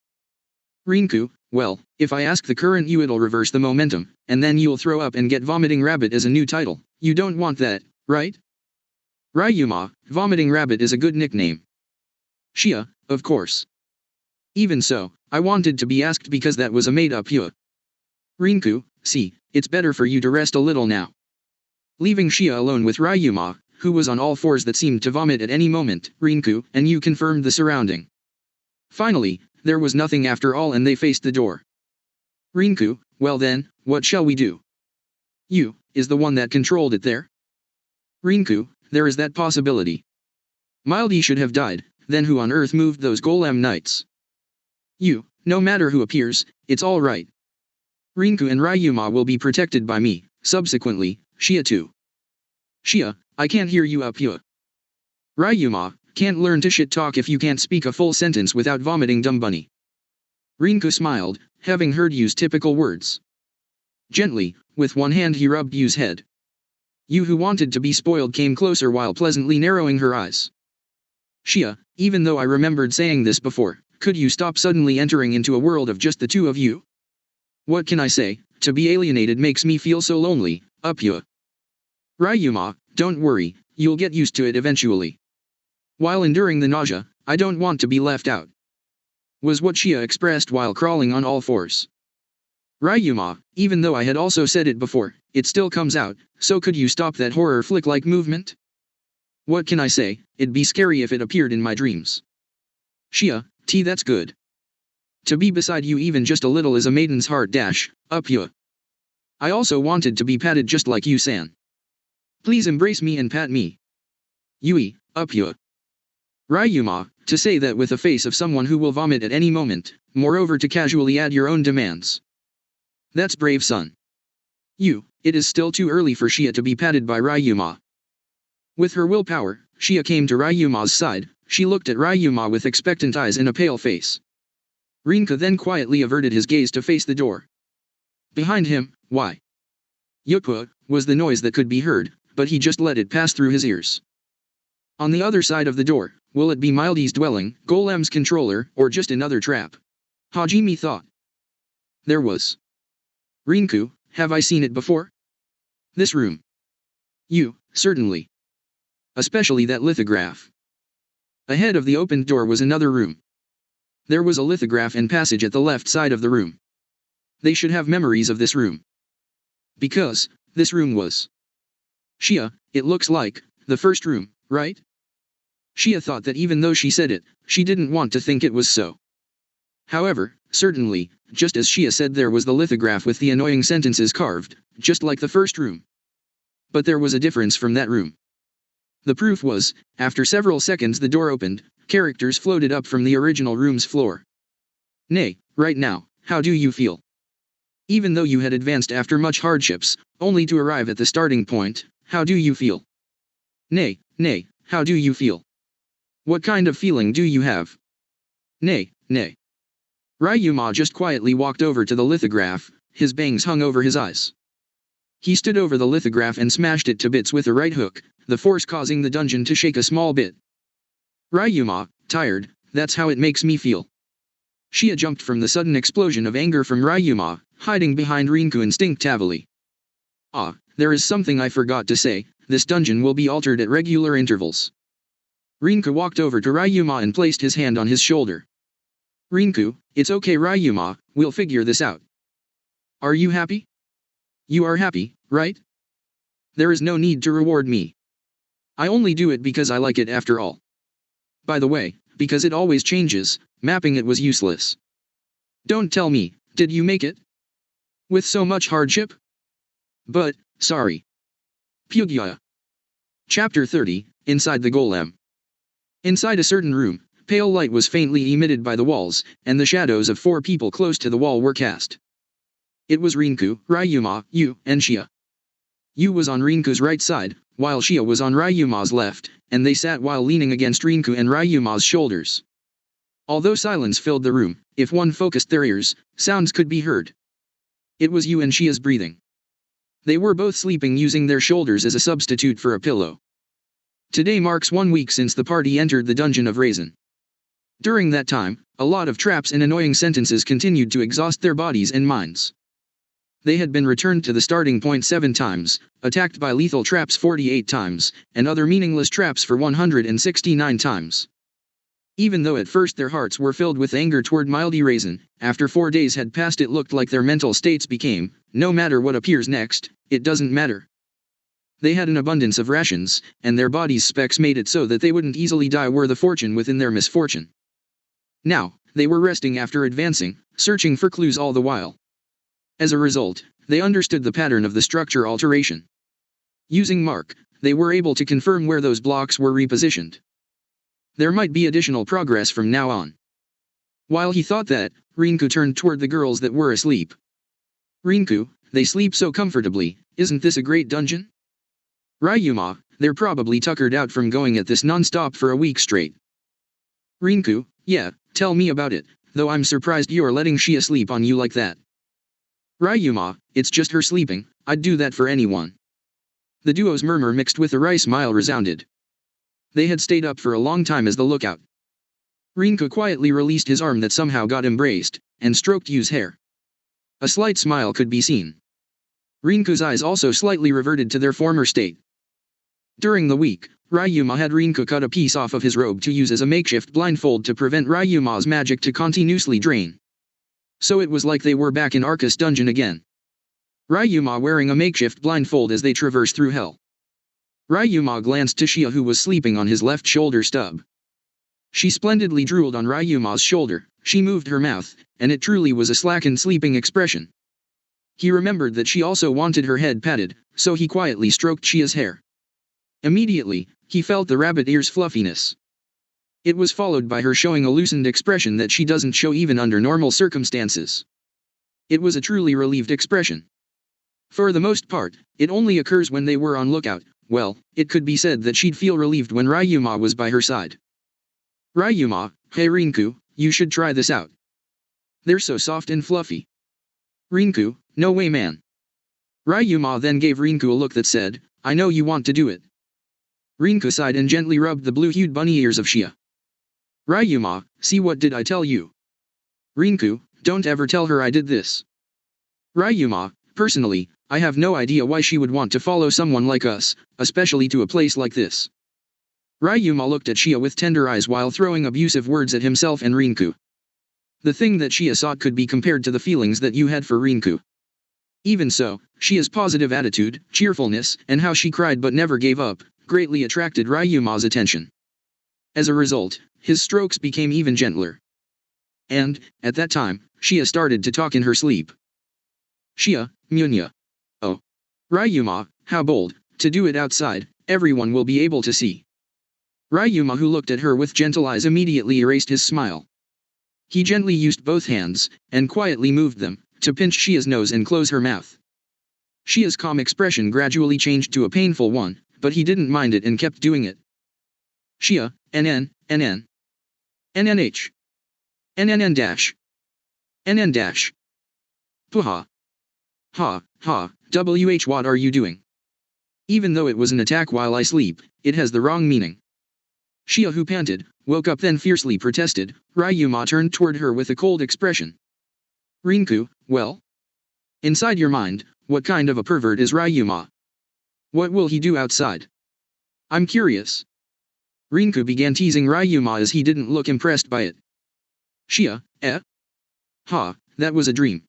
Rinku, well, if I ask the current you it'll reverse the momentum, and then you'll throw up and get Vomiting Rabbit as a new title. You don't want that, right? Ryuma, Vomiting Rabbit is a good nickname. Shia, of course. Even so, I wanted to be asked because that was a made-up you. Rinku, see, it's better for you to rest a little now. Leaving Shia alone with Ryuma, who was on all fours that seemed to vomit at any moment, Rinku and you confirmed the surrounding. Finally, there was nothing after all and they faced the door. Rinku, well then, what shall we do? You, is the one that controlled it there? Rinku, there is that possibility. Mildy should have died, then who on earth moved those golem knights? You, no matter who appears, it's all right. Rinku and Ryuma will be protected by me, subsequently, Shia too. Shia, I can't hear you up here. Ryuma, can't learn to shit talk if you can't speak a full sentence without vomiting, dumb bunny. Rinku smiled, having heard Yu's typical words. Gently, with one hand he rubbed Yu's head. Yu, who wanted to be spoiled, came closer while pleasantly narrowing her eyes. Shia, even though I remembered saying this before, could you stop suddenly entering into a world of just the two of you? What can I say, to be alienated makes me feel so lonely, up here. Ryuma, don't worry, you'll get used to it eventually. While enduring the nausea, I don't want to be left out. Was what Shia expressed while crawling on all fours. Ryuma, even though I had also said it before, it still comes out, so could you stop that horror flick-like movement? What can I say, it'd be scary if it appeared in my dreams. Shia, that's good. To be beside you even just a little is a maiden's heart dash, up here. I also wanted to be patted just like you, San. Please embrace me and pat me. Yui, up here. Ryuma, to say that with a face of someone who will vomit at any moment, moreover to casually add your own demands. That's brave, son. You, it is still too early for Shia to be patted by Ryuma. With her willpower, Shia came to Ryuma's side. She looked at Ryuma with expectant eyes and a pale face. Rinka then quietly averted his gaze to face the door. Behind him, why? Yukwa, was the noise that could be heard, but he just let it pass through his ears. On the other side of the door, will it be Mildy's dwelling, Golem's controller, or just another trap? Hajime thought. There was. Rinku, have I seen it before? This room. You, certainly. Especially that lithograph. Ahead of the opened door was another room. There was a lithograph and passage at the left side of the room. They should have memories of this room. Because, this room was. Shia, it looks like, the first room, right? Shia thought that even though she said it, she didn't want to think it was so. However, certainly, just as Shia said, there was the lithograph with the annoying sentences carved, just like the first room. But there was a difference from that room. The proof was, after several seconds the door opened, characters floated up from the original room's floor. Nay, right now, how do you feel? Even though you had advanced after much hardships, only to arrive at the starting point, how do you feel? Nay, how do you feel? What kind of feeling do you have? Nay. Ryuma just quietly walked over to the lithograph, his bangs hung over his eyes. He stood over the lithograph and smashed it to bits with a right hook, the force causing the dungeon to shake a small bit. Ryuma, tired, that's how it makes me feel. Shia jumped from the sudden explosion of anger from Ryuma, hiding behind Rinku instinctively. There is something I forgot to say, this dungeon will be altered at regular intervals. Rinku walked over to Ryuma and placed his hand on his shoulder. Rinku, it's okay Ryuma, we'll figure this out. Are you happy? You are happy, right? There is no need to reward me. I only do it because I like it after all. By the way, because it always changes, mapping it was useless. Don't tell me, did you make it? With so much hardship? But, sorry. Pugya. Chapter 30, Inside the Golem. Inside a certain room, pale light was faintly emitted by the walls, and the shadows of 4 people close to the wall were cast. It was Rinku, Ryuma, Yu, and Shia. Yu was on Rinku's right side, while Shia was on Ryuma's left, and they sat while leaning against Rinku and Ryuma's shoulders. Although silence filled the room, if one focused their ears, sounds could be heard. It was Yu and Shia's breathing. They were both sleeping using their shoulders as a substitute for a pillow. Today marks 1 week since the party entered the dungeon of Raisin. During that time, a lot of traps and annoying sentences continued to exhaust their bodies and minds. They had been returned to the starting point 7 times, attacked by lethal traps 48 times, and other meaningless traps for 169 times. Even though at first their hearts were filled with anger toward Mildy Raisin, after 4 days had passed it looked like their mental states became, no matter what appears next, it doesn't matter. They had an abundance of rations, and their bodies' specs made it so that they wouldn't easily die were the fortune within their misfortune. Now, they were resting after advancing, searching for clues all the while. As a result, they understood the pattern of the structure alteration. Using Mark, they were able to confirm where those blocks were repositioned. There might be additional progress from now on. While he thought that, Rinku turned toward the girls that were asleep. Rinku, they sleep so comfortably, isn't this a great dungeon? Ryuma, they're probably tuckered out from going at this non-stop for a week straight. Rinku, yeah, tell me about it, though I'm surprised you're letting Shia sleep on you like that. Ryuma, it's just her sleeping, I'd do that for anyone. The duo's murmur mixed with a wry smile resounded. They had stayed up for a long time as the lookout. Rinku quietly released his arm that somehow got embraced, and stroked Yu's hair. A slight smile could be seen. Rinku's eyes also slightly reverted to their former state. During the week, Ryuma had Rinku cut a piece off of his robe to use as a makeshift blindfold to prevent Ryuma's magic to continuously drain. So it was like they were back in Arcus dungeon again. Ryuma wearing a makeshift blindfold as they traversed through hell. Ryuma glanced to Shia who was sleeping on his left shoulder stub. She splendidly drooled on Ryuma's shoulder, she moved her mouth, and it truly was a slackened sleeping expression. He remembered that she also wanted her head patted, so he quietly stroked Shia's hair. Immediately, he felt the rabbit ear's fluffiness. It was followed by her showing a loosened expression that she doesn't show even under normal circumstances. It was a truly relieved expression. For the most part, it only occurs when they were on lookout. Well, it could be said that she'd feel relieved when Ryuma was by her side. Ryuma, hey Rinku, you should try this out. They're so soft and fluffy. Rinku, no way man. Ryuma then gave Rinku a look that said, I know you want to do it. Rinku sighed and gently rubbed the blue-hued bunny ears of Shia. Ryuma, see what did I tell you? Rinku, don't ever tell her I did this. Ryuma, personally, I have no idea why she would want to follow someone like us, especially to a place like this. Ryuma looked at Shia with tender eyes while throwing abusive words at himself and Rinku. The thing that Shia sought could be compared to the feelings that you had for Rinku. Even so, Shia's positive attitude, cheerfulness, and how she cried but never gave up, greatly attracted Ryuma's attention. As a result, his strokes became even gentler. And, at that time, Shia started to talk in her sleep. Shia, Munya. Oh. Ryuma, how bold, to do it outside, everyone will be able to see. Ryuma who looked at her with gentle eyes immediately erased his smile. He gently used both hands, and quietly moved them, to pinch Shia's nose and close her mouth. Shia's calm expression gradually changed to a painful one, but he didn't mind it and kept doing it. Shia, NN, NN. NNH. NNN dash. NN dash. Puha. Ha, ha, WH what are you doing? Even though it was an attack while I sleep, it has the wrong meaning. Shia who panted, woke up then fiercely protested. Ryuma turned toward her with a cold expression. Rinku, well? Inside your mind, what kind of a pervert is Ryuma? What will he do outside? I'm curious. Rinku began teasing Ryuma as he didn't look impressed by it. Shia, eh? Ha, that was a dream.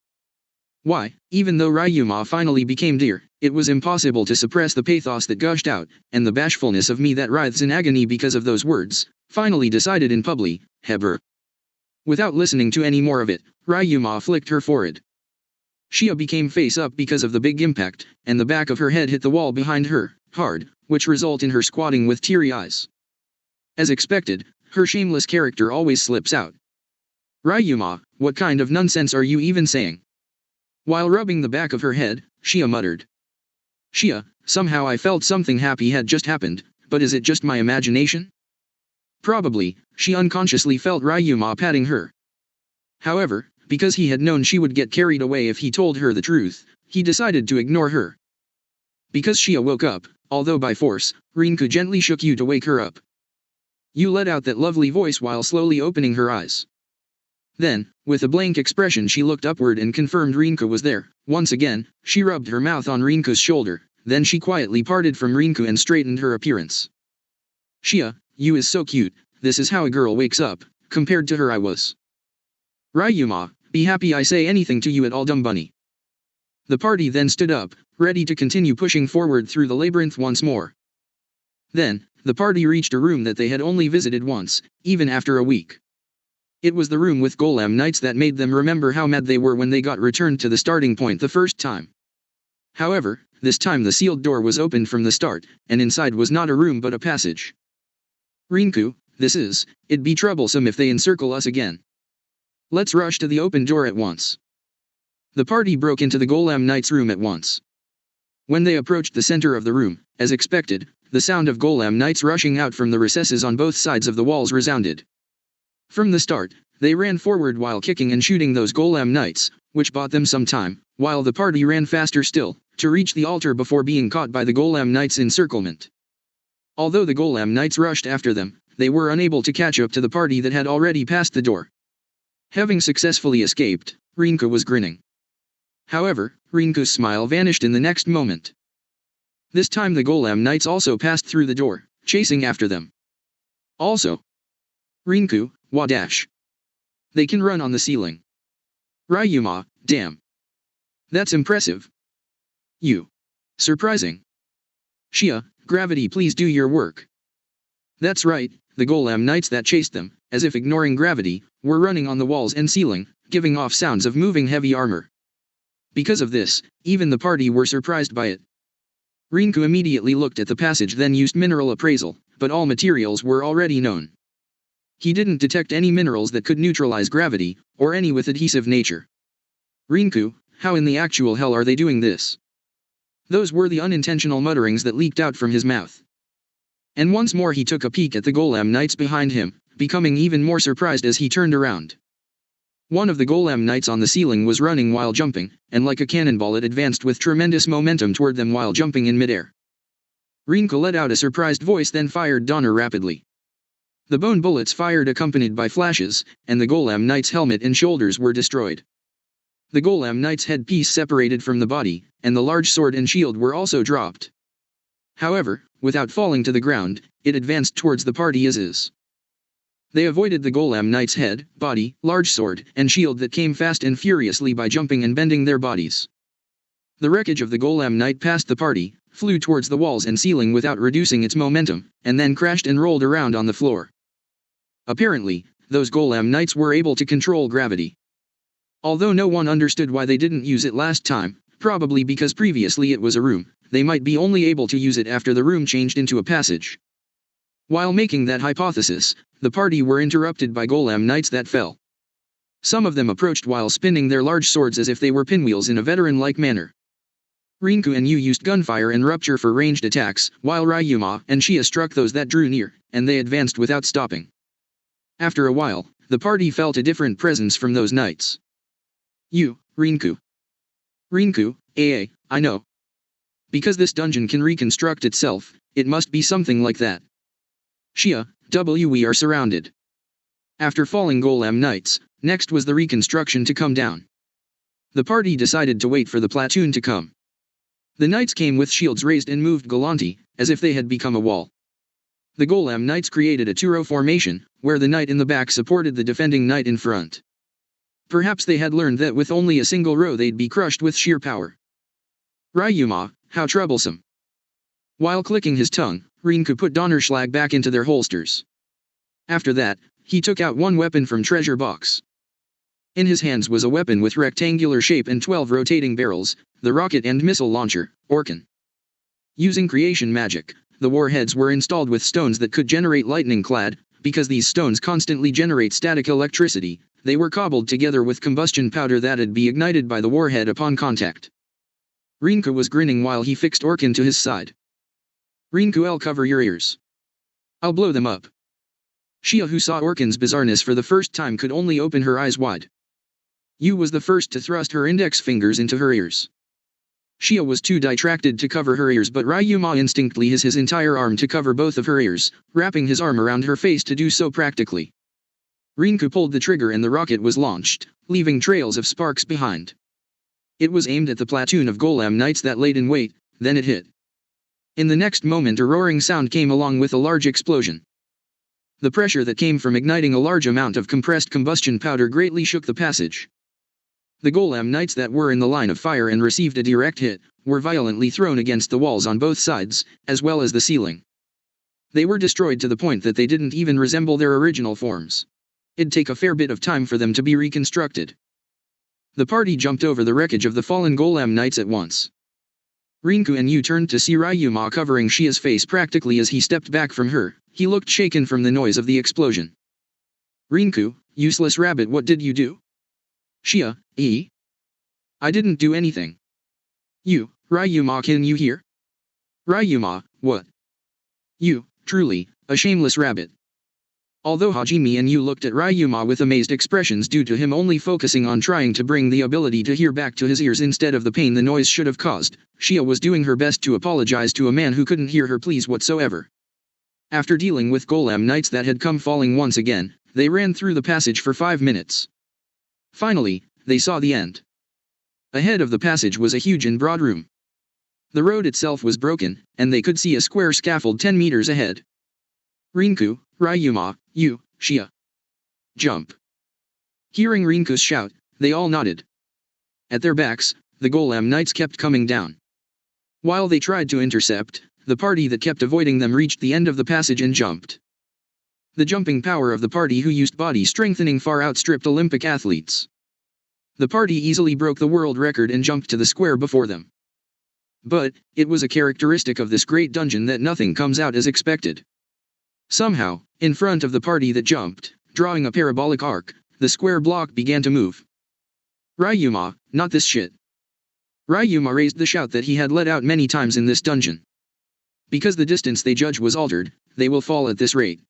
Why, even though Ryuma finally became dear, it was impossible to suppress the pathos that gushed out, and the bashfulness of me that writhes in agony because of those words, finally decided in public, Heber. Without listening to any more of it, Ryuma flicked her forehead. Shia became face up because of the big impact, and the back of her head hit the wall behind her, hard, which resulted in her squatting with teary eyes. As expected, her shameless character always slips out. Ryuma, what kind of nonsense are you even saying? While rubbing the back of her head, Shia muttered. Shia, somehow I felt something happy had just happened, but is it just my imagination? Probably, she unconsciously felt Ryuma patting her. However, because he had known she would get carried away if he told her the truth, he decided to ignore her. Because Shia woke up, although by force, Rinku gently shook you to wake her up. You let out that lovely voice while slowly opening her eyes. Then, with a blank expression she looked upward and confirmed Rinku was there. Once again, she rubbed her mouth on Rinku's shoulder, then she quietly parted from Rinku and straightened her appearance. Shia, you is so cute, this is how a girl wakes up, compared to her I was. Ryuma, be happy I say anything to you at all dumb bunny. The party then stood up, ready to continue pushing forward through the labyrinth once more. Then, the party reached a room that they had only visited once, even after a week. It was the room with golem knights that made them remember how mad they were when they got returned to the starting point the first time. However, this time the sealed door was opened from the start, and inside was not a room but a passage. Rinku, it'd be troublesome if they encircle us again. Let's rush to the open door at once. The party broke into the golem knight's room at once. When they approached the center of the room, as expected, the sound of golem knights rushing out from the recesses on both sides of the walls resounded. From the start, they ran forward while kicking and shooting those golem knights, which bought them some time, while the party ran faster still, to reach the altar before being caught by the golem knights' encirclement. Although the golem knights rushed after them, they were unable to catch up to the party that had already passed the door. Having successfully escaped, Rinku was grinning. However, Rinku's smile vanished in the next moment. This time the golem knights also passed through the door, chasing after them. Also, Rinku, wadash. They can run on the ceiling. Ryuma, damn. That's impressive. You. Surprising. Shia, gravity, please do your work. That's right, the golem knights that chased them, as if ignoring gravity, were running on the walls and ceiling, giving off sounds of moving heavy armor. Because of this, even the party were surprised by it. Rinku immediately looked at the passage, then used mineral appraisal, but all materials were already known. He didn't detect any minerals that could neutralize gravity, or any with adhesive nature. Rinku, how in the actual hell are they doing this? Those were the unintentional mutterings that leaked out from his mouth. And once more he took a peek at the golem knights behind him, becoming even more surprised as he turned around. One of the golem knights on the ceiling was running while jumping, and like a cannonball it advanced with tremendous momentum toward them while jumping in midair. Rinku let out a surprised voice, then fired Donner rapidly. The bone bullets fired accompanied by flashes, and the golem knight's helmet and shoulders were destroyed. The golem knight's headpiece separated from the body, and the large sword and shield were also dropped. However, without falling to the ground, it advanced towards the party as is. They avoided the golem knight's head, body, large sword, and shield that came fast and furiously by jumping and bending their bodies. The wreckage of the golem knight passed the party, flew towards the walls and ceiling without reducing its momentum, and then crashed and rolled around on the floor. Apparently, those golem knights were able to control gravity. Although no one understood why they didn't use it last time, probably because previously it was a room, they might be only able to use it after the room changed into a passage. While making that hypothesis, the party were interrupted by golem knights that fell. Some of them approached while spinning their large swords as if they were pinwheels in a veteran-like manner. Rinku and Yu used gunfire and rupture for ranged attacks, while Ryuma and Shia struck those that drew near, and they advanced without stopping. After a while, the party felt a different presence from those knights. Rinku. Rinku, I know. Because this dungeon can reconstruct itself, it must be something like that. Shia, we are surrounded. After falling golem knights, next was the reconstruction to come down. The party decided to wait for the platoon to come. The knights came with shields raised and moved gallanty, as if they had become a wall. The golem knights created a two-row formation, where the knight in the back supported the defending knight in front. Perhaps they had learned that with only a single row they'd be crushed with sheer power. Ryuma, how troublesome. While clicking his tongue, Rinku put Donnerschlag back into their holsters. After that, he took out one weapon from treasure box. In his hands was a weapon with rectangular shape and 12 rotating barrels, the rocket and missile launcher, Orkan. Using creation magic, the warheads were installed with stones that could generate lightning clad. Because these stones constantly generate static electricity, they were cobbled together with combustion powder that'd be ignited by the warhead upon contact. Rinku was grinning while he fixed Orkan to his side. Rinku, I'll cover your ears. I'll blow them up. Shia, who saw Orkan's bizarreness for the first time, could only open her eyes wide. Yu was the first to thrust her index fingers into her ears. Shia was too distracted to cover her ears, but Ryuma instinctively used his entire arm to cover both of her ears, wrapping his arm around her face to do so practically. Rinku pulled the trigger and the rocket was launched, leaving trails of sparks behind. It was aimed at the platoon of golem knights that laid in wait, then it hit. In the next moment a roaring sound came along with a large explosion. The pressure that came from igniting a large amount of compressed combustion powder greatly shook the passage. The golem knights that were in the line of fire and received a direct hit, were violently thrown against the walls on both sides, as well as the ceiling. They were destroyed to the point that they didn't even resemble their original forms. It'd take a fair bit of time for them to be reconstructed. The party jumped over the wreckage of the fallen Golem Knights at once. Rinku and Yu turned to see Ryuma covering Shia's face practically as he stepped back from her. He looked shaken from the noise of the explosion. Rinku, useless rabbit, what did you do? Shia, I didn't do anything. You, Ryuma, can you hear? Ryuma, what? You, truly, a shameless rabbit. Although Hajime and Yu looked at Ryuma with amazed expressions due to him only focusing on trying to bring the ability to hear back to his ears instead of the pain the noise should have caused, Shia was doing her best to apologize to a man who couldn't hear her pleas whatsoever. After dealing with Golem Knights that had come falling once again, they ran through the passage for 5 minutes. Finally, they saw the end. Ahead of the passage was a huge and broad room. The road itself was broken, and they could see a square scaffold 10 meters ahead. Rinku, Ryuma, Yu, Shia. Jump. Hearing Rinku's shout, they all nodded. At their backs, the Golem Knights kept coming down. While they tried to intercept, the party that kept avoiding them reached the end of the passage and jumped. The jumping power of the party who used body strengthening far outstripped Olympic athletes. The party easily broke the world record and jumped to the square before them. But, it was a characteristic of this great dungeon that nothing comes out as expected. Somehow, in front of the party that jumped, drawing a parabolic arc, the square block began to move. Ryuma, not this shit. Ryuma raised the shout that he had let out many times in this dungeon. Because the distance they judge was altered, they will fall at this rate.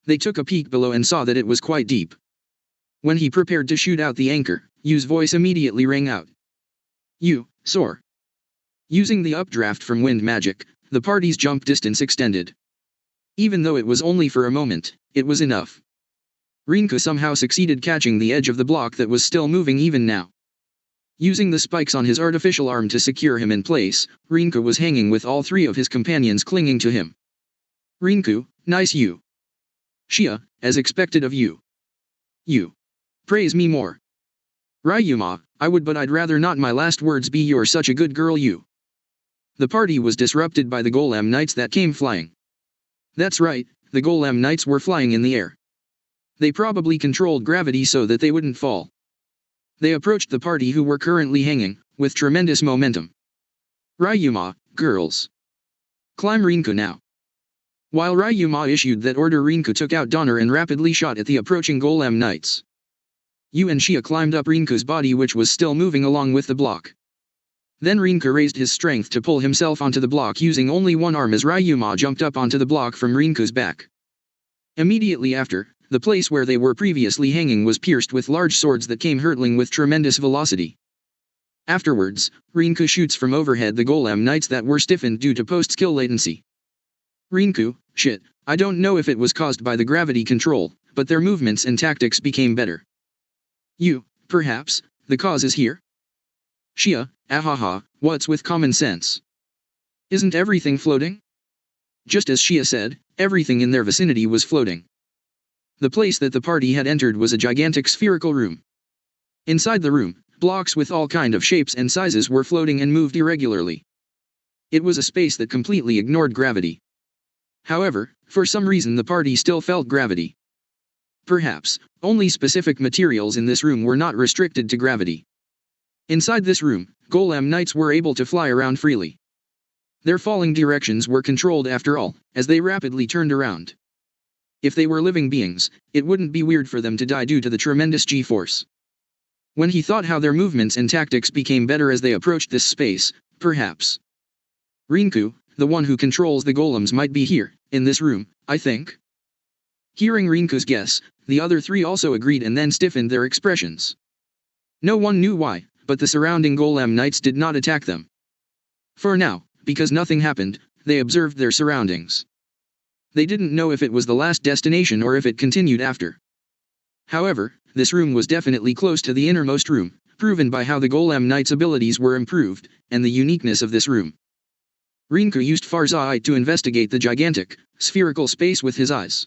They took a peek below and saw that it was quite deep. When he prepared to shoot out the anchor, Yu's voice immediately rang out. Yu, soar. Using the updraft from wind magic, the party's jump distance extended. Even though it was only for a moment, it was enough. Rinku somehow succeeded catching the edge of the block that was still moving even now. Using the spikes on his artificial arm to secure him in place, Rinku was hanging with all 3 of his companions clinging to him. Rinku, nice you. Shia, as expected of you. You. Praise me more. Ryuma, I would, but I'd rather not. My last words be you're such a good girl, you. The party was disrupted by the Golem Knights that came flying. That's right, the Golem Knights were flying in the air. They probably controlled gravity so that they wouldn't fall. They approached the party who were currently hanging, with tremendous momentum. Ryuma, girls. Climb Rinku now. While Ryuma issued that order, Rinku took out Donner and rapidly shot at the approaching Golem Knights. Yu and Shia climbed up Rinku's body, which was still moving along with the block. Then Rinku raised his strength to pull himself onto the block using only one arm as Ryuma jumped up onto the block from Rinku's back. Immediately after, the place where they were previously hanging was pierced with large swords that came hurtling with tremendous velocity. Afterwards, Rinku shoots from overhead the Golem Knights that were stiffened due to post-skill latency. Rinku, shit, I don't know if it was caused by the gravity control, but their movements and tactics became better. You, perhaps, the cause is here? Shia, ahaha, what's with common sense? Isn't everything floating? Just as Shia said, everything in their vicinity was floating. The place that the party had entered was a gigantic spherical room. Inside the room, blocks with all kind of shapes and sizes were floating and moved irregularly. It was a space that completely ignored gravity. However, for some reason the party still felt gravity. Perhaps, only specific materials in this room were not restricted to gravity. Inside this room, Golem Knights were able to fly around freely. Their falling directions were controlled after all, as they rapidly turned around. If they were living beings, it wouldn't be weird for them to die due to the tremendous G-force. When he thought how their movements and tactics became better as they approached this space, perhaps Rinku, the one who controls the golems, might be here, in this room, I think. Hearing Rinku's guess, the other 3 also agreed and then stiffened their expressions. No one knew why, but the surrounding Golem Knights did not attack them. For now, because nothing happened, they observed their surroundings. They didn't know if it was the last destination or if it continued after. However, this room was definitely close to the innermost room, proven by how the Golem Knight's abilities were improved, and the uniqueness of this room. Rinku used Farsight to investigate the gigantic, spherical space with his eyes.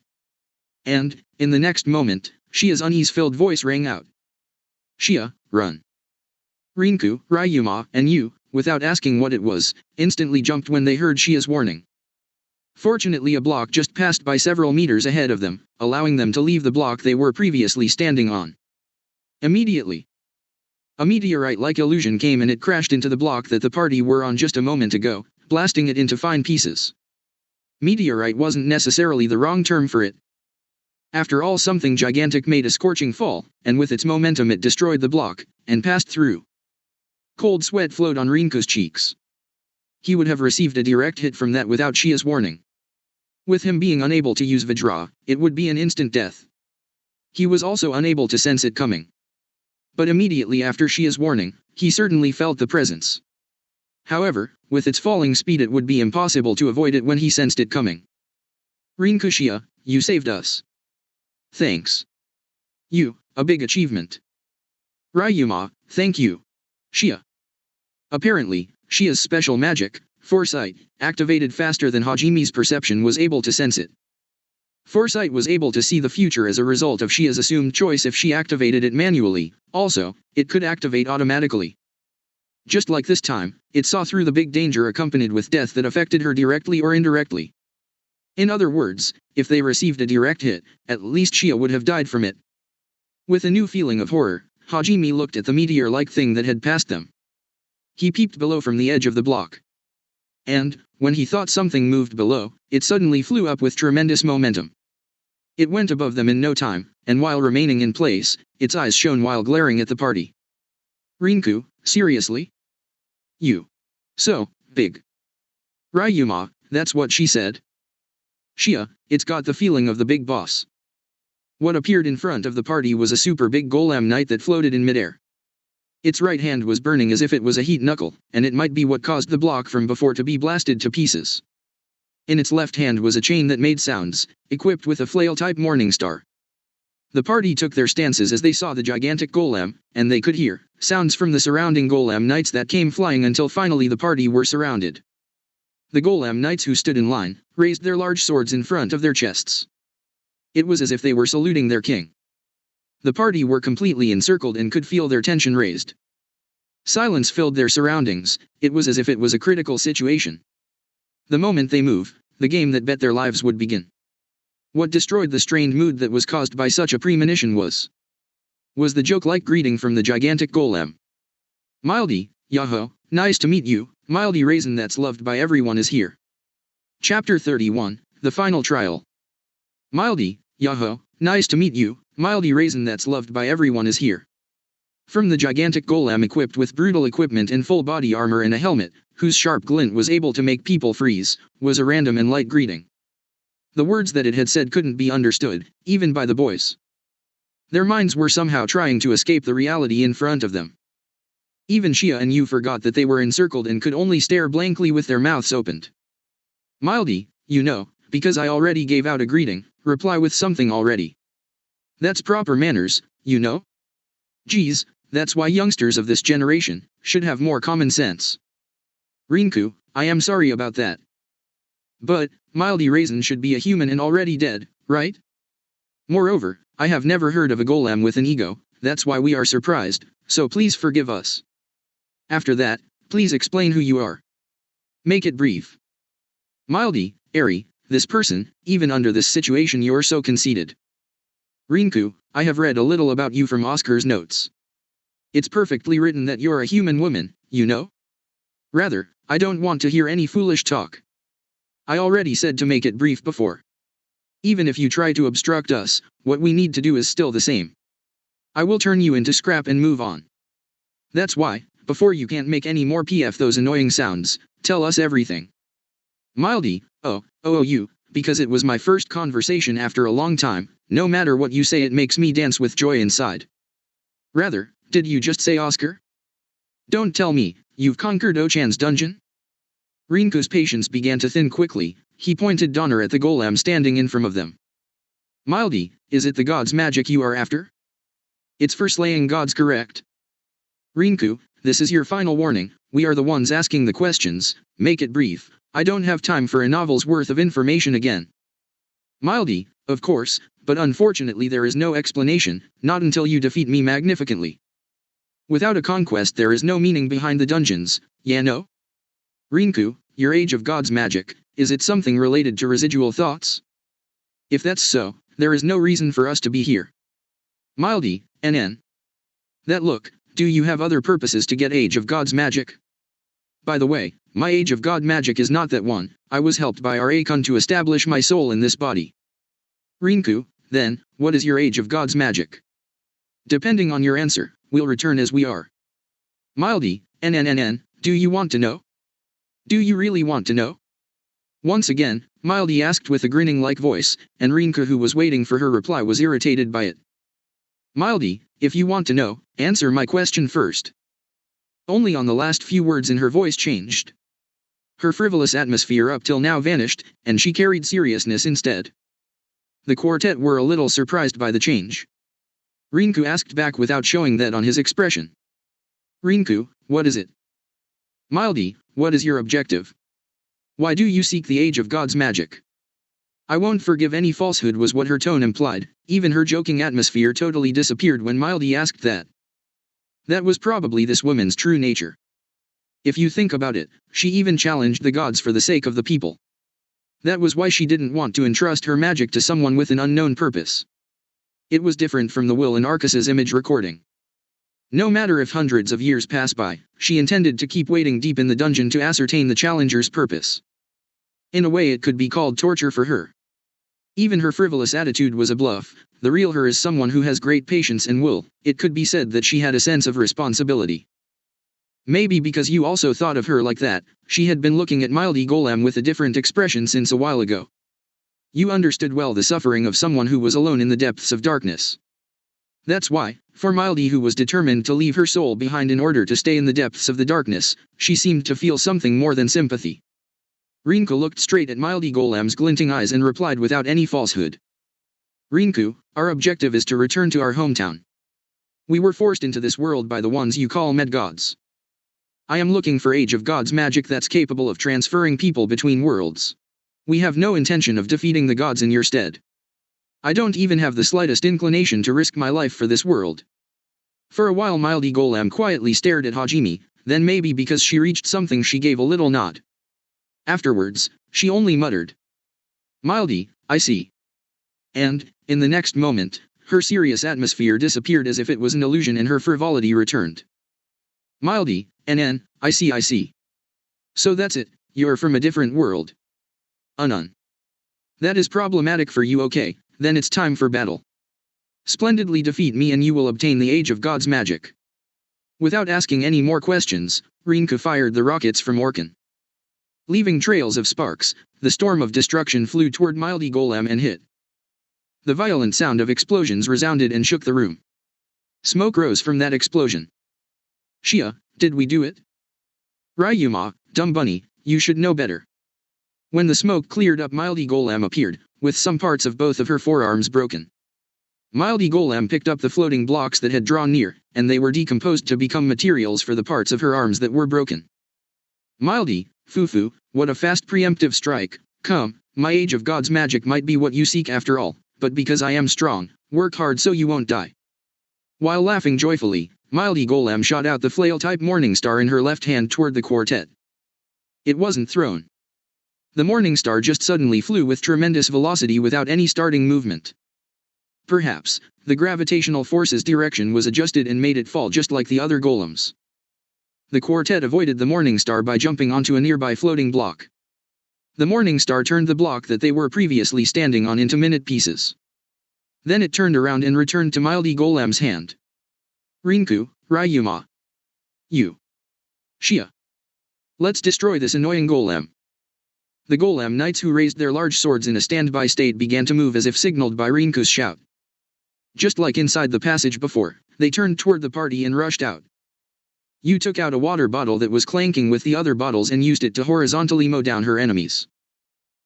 And, in the next moment, Shia's unease-filled voice rang out. Shia, run. Rinku, Ryuma, and Yu, without asking what it was, instantly jumped when they heard Shia's warning. Fortunately, a block just passed by several meters ahead of them, allowing them to leave the block they were previously standing on. Immediately, a meteorite-like illusion came and it crashed into the block that the party were on just a moment ago, blasting it into fine pieces. Meteorite wasn't necessarily the wrong term for it. After all, something gigantic made a scorching fall, and with its momentum it destroyed the block, and passed through. Cold sweat flowed on Rinku's cheeks. He would have received a direct hit from that without Shia's warning. With him being unable to use Vajra, it would be an instant death. He was also unable to sense it coming. But immediately after Shia's warning, he certainly felt the presence. However, with its falling speed it would be impossible to avoid it when he sensed it coming. Rinku, Shia, you saved us. Thanks. You, a big achievement. Ryuma, thank you. Shia. Apparently, Shia's special magic, Foresight, activated faster than Hajimi's perception was able to sense it. Foresight was able to see the future as a result of Shia's assumed choice if she activated it manually. Also, it could activate automatically. Just like this time, it saw through the big danger accompanied with death that affected her directly or indirectly. In other words, if they received a direct hit, at least Shia would have died from it. With a new feeling of horror, Hajime looked at the meteor-like thing that had passed them. He peeped below from the edge of the block. And, when he thought something moved below, it suddenly flew up with tremendous momentum. It went above them in no time, and while remaining in place, its eyes shone while glaring at the party. Rinku, seriously? You. So, big. Ryuma, that's what she said. Shia, it's got the feeling of the big boss. What appeared in front of the party was a super big golem knight that floated in midair. Its right hand was burning as if it was a heat knuckle, and it might be what caused the block from before to be blasted to pieces. In its left hand was a chain that made sounds, equipped with a flail-type morning star. The party took their stances as they saw the gigantic golem, and they could hear sounds from the surrounding golem knights that came flying until finally the party were surrounded. The golem knights who stood in line, raised their large swords in front of their chests. It was as if they were saluting their king. The party were completely encircled and could feel their tension raised. Silence filled their surroundings. It was as if it was a critical situation. The moment they move, the game that bet their lives would begin. What destroyed the strained mood that was caused by such a premonition was the joke-like greeting from the gigantic golem. Mildy, Yaho, nice to meet you, Mildy Raisin that's loved by everyone is here. Chapter 31, The Final Trial. Mildy, Yaho, nice to meet you, Mildy Raisin that's loved by everyone is here. From the gigantic golem equipped with brutal equipment and full body armor and a helmet, whose sharp glint was able to make people freeze, was a random and light greeting. The words that it had said couldn't be understood, even by the boys. Their minds were somehow trying to escape the reality in front of them. Even Shia and Yu forgot that they were encircled and could only stare blankly with their mouths opened. Mildy, you know, because I already gave out a greeting, reply with something already. That's proper manners, you know? Geez, that's why youngsters of this generation should have more common sense. Rinku, I am sorry about that. But, Mildy Raisin should be a human and already dead, right? Moreover, I have never heard of a golem with an ego, that's why we are surprised, so please forgive us. After that, please explain who you are. Make it brief. Mildy, Eri, this person, even under this situation you're so conceited. Rinku, I have read a little about you from Oscar's notes. It's perfectly written that you're a human woman, you know? Rather, I don't want to hear any foolish talk. I already said to make it brief before. Even if you try to obstruct us, what we need to do is still the same. I will turn you into scrap and move on. That's why, before you can't make any more pf those annoying sounds, tell us everything. Mildy, you, because it was my first conversation after a long time, no matter what you say it makes me dance with joy inside. Rather, did you just say Oscar? Don't tell me, you've conquered Ochan's dungeon? Rinku's patience began to thin quickly. He pointed Donner at the golem standing in front of them. Mildy, is it the god's magic you are after? It's for slaying gods, correct? Rinku, this is your final warning, we are the ones asking the questions, make it brief, I don't have time for a novel's worth of information again. Mildy, of course, but unfortunately there is no explanation, not until you defeat me magnificently. Without a conquest there is no meaning behind the dungeons, yeah no? Rinku, your age of god's magic, is it something related to residual thoughts? If that's so, there is no reason for us to be here. Mildy, NN. That look, do you have other purposes to get Age of God's magic? By the way, my Age of God magic is not that one, I was helped by Arkun to establish my soul in this body. Rinku, then, what is your Age of God's magic? Depending on your answer, we'll return as we are. Mildy, NNNN, do you want to know? Do you really want to know? Once again, Mildy asked with a grinning-like voice, and Rinku, who was waiting for her reply, was irritated by it. Mildy, if you want to know, answer my question first. Only on the last few words in her voice changed. Her frivolous atmosphere up till now vanished, and she carried seriousness instead. The quartet were a little surprised by the change. Rinku asked back without showing that on his expression. Rinku, what is it? Mildy, what is your objective? Why do you seek the Age of God's magic? I won't forgive any falsehood was what her tone implied, even her joking atmosphere totally disappeared when Mildy asked that. That was probably this woman's true nature. If you think about it, she even challenged the gods for the sake of the people. That was why she didn't want to entrust her magic to someone with an unknown purpose. It was different from the will in Arcus's image recording. No matter if hundreds of years pass by, she intended to keep waiting deep in the dungeon to ascertain the challenger's purpose. In a way it could be called torture for her. Even her frivolous attitude was a bluff, the real her is someone who has great patience and will, it could be said that she had a sense of responsibility. Maybe because you also thought of her like that, she had been looking at Mildy Golem with a different expression since a while ago. You understood well the suffering of someone who was alone in the depths of darkness. That's why, for Mildy, who was determined to leave her soul behind in order to stay in the depths of the darkness, she seemed to feel something more than sympathy. Rinku looked straight at Mildy Golem's glinting eyes and replied without any falsehood. Rinku, our objective is to return to our hometown. We were forced into this world by the ones you call med gods. I am looking for Age of God's magic that's capable of transferring people between worlds. We have no intention of defeating the gods in your stead. I don't even have the slightest inclination to risk my life for this world. For a while Mildy Golem quietly stared at Hajime, then maybe because she reached something she gave a little nod. Afterwards, she only muttered. Mildy, I see. And, in the next moment, her serious atmosphere disappeared as if it was an illusion and her frivolity returned. Mildy, NN, I see. So that's it, you're from a different world. That is problematic for you, okay, then it's time for battle. Splendidly defeat me and you will obtain the Age of God's magic. Without asking any more questions, Rinku fired the rockets from Arkun. Leaving trails of sparks, the storm of destruction flew toward Mildy Golem and hit. The violent sound of explosions resounded and shook the room. Smoke rose from that explosion. Shia, did we do it? Ryuma, dumb bunny, you should know better. When the smoke cleared up, Mildy Golem appeared, with some parts of both of her forearms broken. Mildy Golem picked up the floating blocks that had drawn near, and they were decomposed to become materials for the parts of her arms that were broken. Mildy, Fufu, what a fast preemptive strike, come, my Age of God's magic might be what you seek after all, but because I am strong, work hard so you won't die. While laughing joyfully, Mildy Golem shot out the flail-type morning star in her left hand toward the quartet. It wasn't thrown. The morning star just suddenly flew with tremendous velocity without any starting movement. Perhaps, the gravitational force's direction was adjusted and made it fall just like the other golems. The quartet avoided the morning star by jumping onto a nearby floating block. The morning star turned the block that they were previously standing on into minute pieces. Then it turned around and returned to Mildy Golem's hand. Rinku, Ryuma. You. Shia. Let's destroy this annoying golem. The golem knights who raised their large swords in a standby state began to move as if signaled by Rinku's shout. Just like inside the passage before, they turned toward the party and rushed out. You took out a water bottle that was clanking with the other bottles and used it to horizontally mow down her enemies.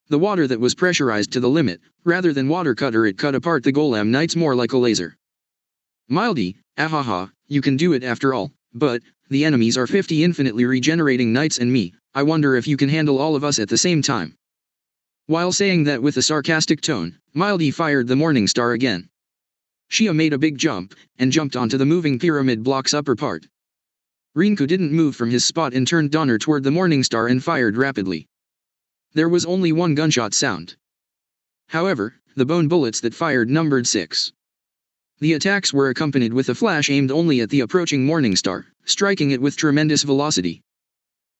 The water that was pressurized to the limit, rather than water cutter, it cut apart the golem knights more like a laser. Mildy, ahaha, you can do it after all, but, the enemies are 50 infinitely regenerating knights and me, I wonder if you can handle all of us at the same time. While saying that with a sarcastic tone, Mildy fired the morning star again. Shia made a big jump, and jumped onto the moving pyramid block's upper part. Rinku didn't move from his spot and turned Donner toward the morning star and fired rapidly. There was only one gunshot sound. However, the bone bullets that fired numbered 6. The attacks were accompanied with a flash aimed only at the approaching morning star, striking it with tremendous velocity.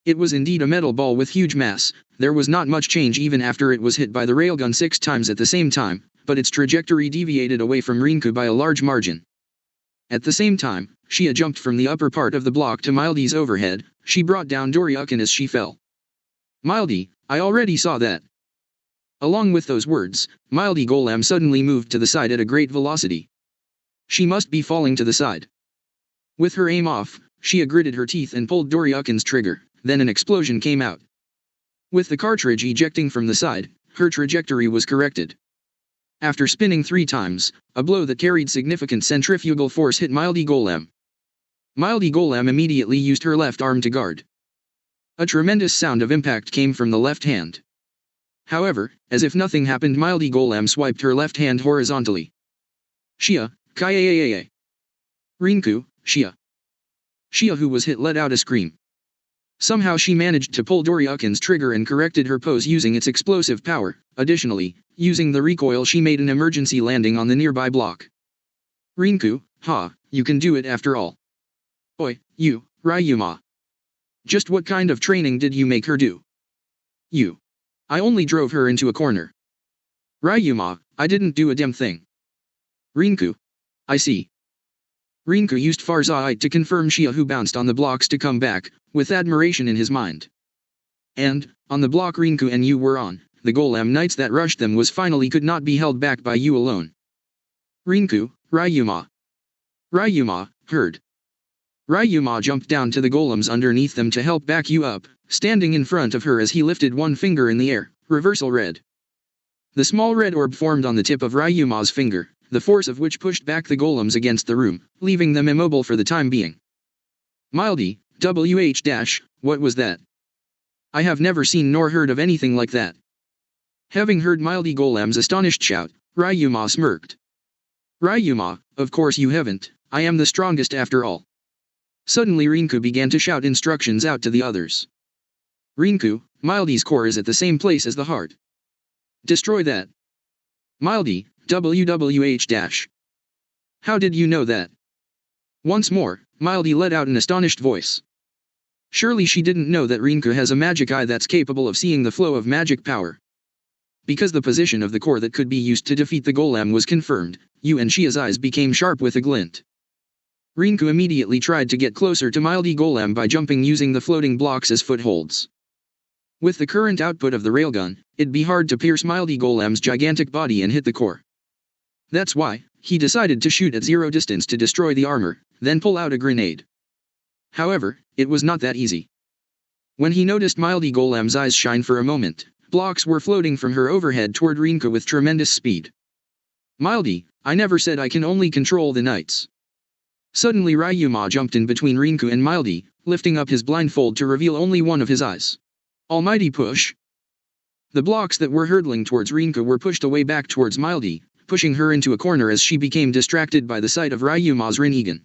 It was indeed a metal ball with huge mass. There was not much change even after it was hit by the railgun 6 times at the same time, but its trajectory deviated away from Rinku by a large margin. At the same time, Shia jumped from the upper part of the block to Mildy's overhead. She brought down Doryukin as she fell. "Mildy, I already saw that." Along with those words, Mildy Golem suddenly moved to the side at a great velocity. She must be falling to the side. With her aim off, Shia gritted her teeth and pulled Doryukin's trigger. Then an explosion came out. With the cartridge ejecting from the side, her trajectory was corrected. After spinning 3 times, a blow that carried significant centrifugal force hit Mildy Golem. Mildy Golem immediately used her left arm to guard. A tremendous sound of impact came from the left hand. However, as if nothing happened, Mildy Golem swiped her left hand horizontally. "Shia, Kayayayay." "Rinku, Shia." Shia, who was hit, let out a scream. Somehow she managed to pull Doryukin's trigger and corrected her pose using its explosive power. Additionally, using the recoil, she made an emergency landing on the nearby block. "Rinku, you can do it after all." "Oi, you, Ryuma. Just what kind of training did you make her do?" "You. I only drove her into a corner." "Ryuma, I didn't do a damn thing." "Rinku. I see." Rinku used Farsight to confirm Shia, who bounced on the blocks, to come back, with admiration in his mind. And, on the block Rinku and you were on, the Golem Knights that rushed them was finally could not be held back by you alone. "Rinku, Ryuma." "Ryuma, heard." Ryuma jumped down to the golems underneath them to help back you up, standing in front of her as he lifted one finger in the air, reversal red. The small red orb formed on the tip of Ryuma's finger, the force of which pushed back the golems against the room, leaving them immobile for the time being. "Mildy, what was that? I have never seen nor heard of anything like that." Having heard Mildy Golem's astonished shout, Ryuma smirked. "Ryuma, of course you haven't, I am the strongest after all." Suddenly Rinku began to shout instructions out to the others. "Rinku, Mildy's core is at the same place as the heart. Destroy that. Mildy, How did you know that?" Once more, Mildy let out an astonished voice. Surely she didn't know that Rinku has a magic eye that's capable of seeing the flow of magic power. Because the position of the core that could be used to defeat the golem was confirmed, Yu and Shia's eyes became sharp with a glint. Rinku immediately tried to get closer to Mildy Golem by jumping using the floating blocks as footholds. With the current output of the railgun, it'd be hard to pierce Mildy Golem's gigantic body and hit the core. That's why, he decided to shoot at 0 distance to destroy the armor, then pull out a grenade. However, it was not that easy. When he noticed Mildy Golem's eyes shine for a moment, blocks were floating from her overhead toward Rinku with tremendous speed. "Mildy, I never said I can only control the knights." Suddenly Ryuma jumped in between Rinku and Mildy, lifting up his blindfold to reveal only one of his eyes. Almighty push! The blocks that were hurtling towards Rinku were pushed away back towards Mildy, pushing her into a corner as she became distracted by the sight of Ryuma's Rinnegan.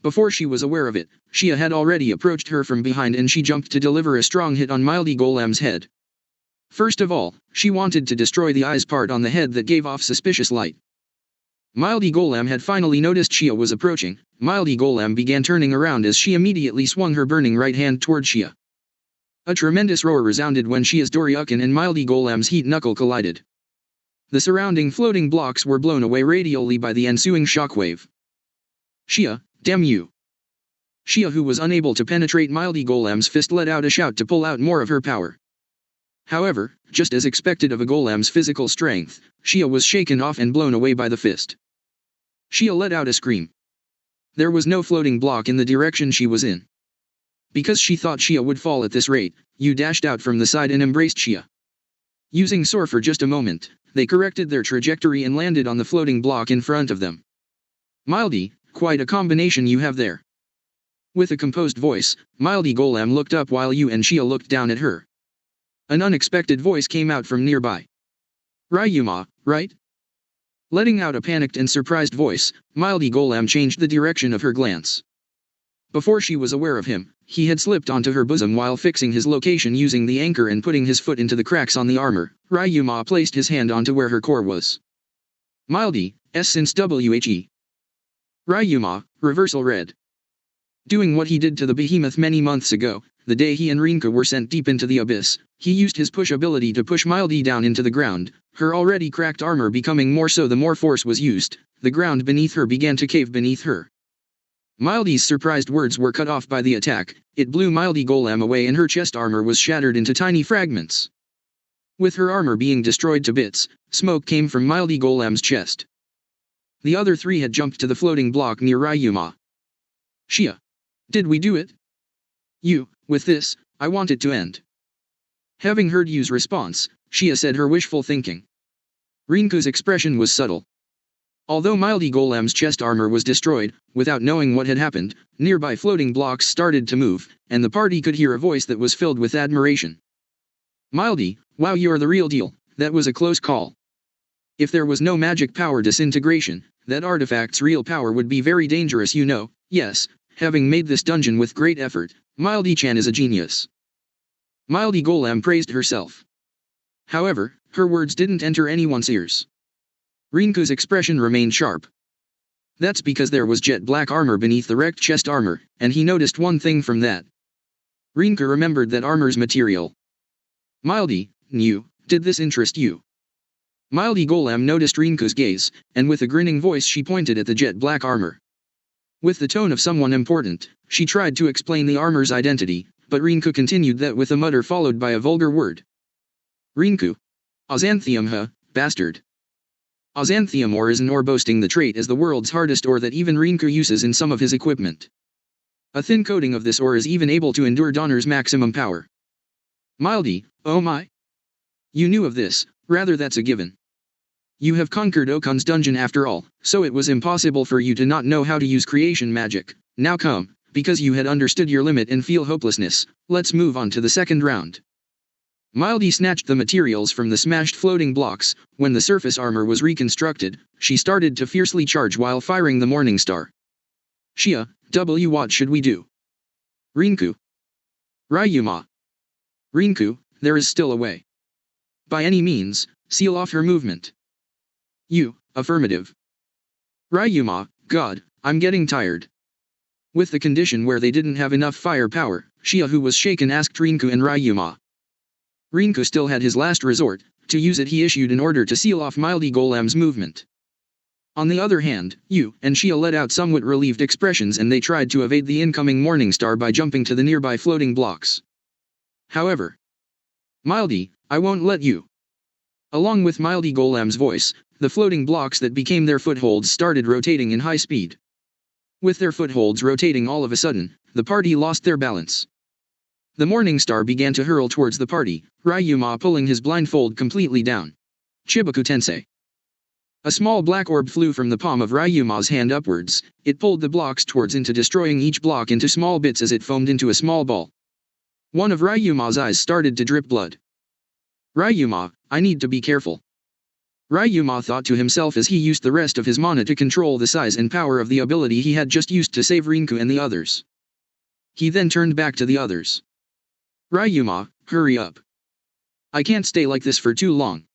Before she was aware of it, Shia had already approached her from behind and she jumped to deliver a strong hit on Mildy Golem's head. First of all, she wanted to destroy the eyes part on the head that gave off suspicious light. Mildy Golem had finally noticed Shia was approaching. Mildy Golem began turning around as she immediately swung her burning right hand toward Shia. A tremendous roar resounded when Shia's Doryukin and Mildy Golem's heat knuckle collided. The surrounding floating blocks were blown away radially by the ensuing shockwave. "Shia, damn you!" Shia, who was unable to penetrate Mildy Golem's fist, let out a shout to pull out more of her power. However, just as expected of a golem's physical strength, Shia was shaken off and blown away by the fist. Shia let out a scream. There was no floating block in the direction she was in. Because she thought Shia would fall at this rate, Yu dashed out from the side and embraced Shia. Using Soar for just a moment, they corrected their trajectory and landed on the floating block in front of them. "Mildy, quite a combination you have there." With a composed voice, Mildy Golem looked up while Yu and Shia looked down at her. An unexpected voice came out from nearby. "Ryuma, right?" Letting out a panicked and surprised voice, Mildy Golem changed the direction of her glance. Before she was aware of him, he had slipped onto her bosom while fixing his location using the anchor and putting his foot into the cracks on the armor. Ryuma placed his hand onto where her core was. Mildy, S since WHE. Ryuma, reversal red. Doing what he did to the behemoth many months ago, the day he and Rinka were sent deep into the abyss, he used his push ability to push Mildy down into the ground, her already cracked armor becoming more so the more force was used, the ground beneath her began to cave beneath her. Mildy's surprised words were cut off by the attack, it blew Mildy Golem away and her chest armor was shattered into tiny fragments. With her armor being destroyed to bits, smoke came from Mildy Golem's chest. The other three had jumped to the floating block near Ryuma. Shia. Did we do it? You, with this, I want it to end. Having heard Yu's response, Shia said her wishful thinking. Rinku's expression was subtle. Although Mildy Golem's chest armor was destroyed, without knowing what had happened, nearby floating blocks started to move, and the party could hear a voice that was filled with admiration. Mildy, wow, you're the real deal, that was a close call. If there was no magic power disintegration, that artifact's real power would be very dangerous, you know. Yes, having made this dungeon with great effort, Mildy-chan is a genius. Mildy Golem praised herself. However, her words didn't enter anyone's ears. Rinku's expression remained sharp. That's because there was jet black armor beneath the wrecked chest armor, and he noticed one thing from that. Rinka remembered that armor's material. Mildy, you, did this interest you? Mildy Golem noticed Rinku's gaze, and with a grinning voice she pointed at the jet black armor. With the tone of someone important, she tried to explain the armor's identity, but Rinku continued that with a mutter followed by a vulgar word. Rinku. Ozanthium huh, bastard. Ozanthium ore is an ore boasting the trait as the world's hardest ore that even Rinku uses in some of his equipment. A thin coating of this ore is even able to endure Donner's maximum power. Mildy, oh my. You knew of this, rather that's a given. You have conquered Okun's dungeon after all, so it was impossible for you to not know how to use creation magic. Now come, because you had understood your limit and feel hopelessness, let's move on to the second round. Mildy snatched the materials from the smashed floating blocks. When the surface armor was reconstructed, she started to fiercely charge while firing the Morning Star. Shia, what should we do? Rinku. Ryuma. Rinku, there is still a way. By any means, seal off her movement. You, affirmative. Ryuma, God, I'm getting tired. With the condition where they didn't have enough firepower, Shia who was shaken asked Rinku and Ryuma. Rinku still had his last resort, to use it he issued an order to seal off Mildy Golem's movement. On the other hand, Yu and Shia let out somewhat relieved expressions and they tried to evade the incoming Morning Star by jumping to the nearby floating blocks. However, Mildy, I won't let you. Along with Mildy Golem's voice, the floating blocks that became their footholds started rotating in high speed. With their footholds rotating all of a sudden, the party lost their balance. The Morning Star began to hurl towards the party, Ryuma pulling his blindfold completely down. Chibaku Tensei. A small black orb flew from the palm of Ryuma's hand upwards, it pulled the blocks towards into destroying each block into small bits as it foamed into a small ball. One of Ryuma's eyes started to drip blood. Ryuma, I need to be careful. Ryuma thought to himself as he used the rest of his mana to control the size and power of the ability he had just used to save Rinku and the others. He then turned back to the others. Ryuma, hurry up. I can't stay like this for too long.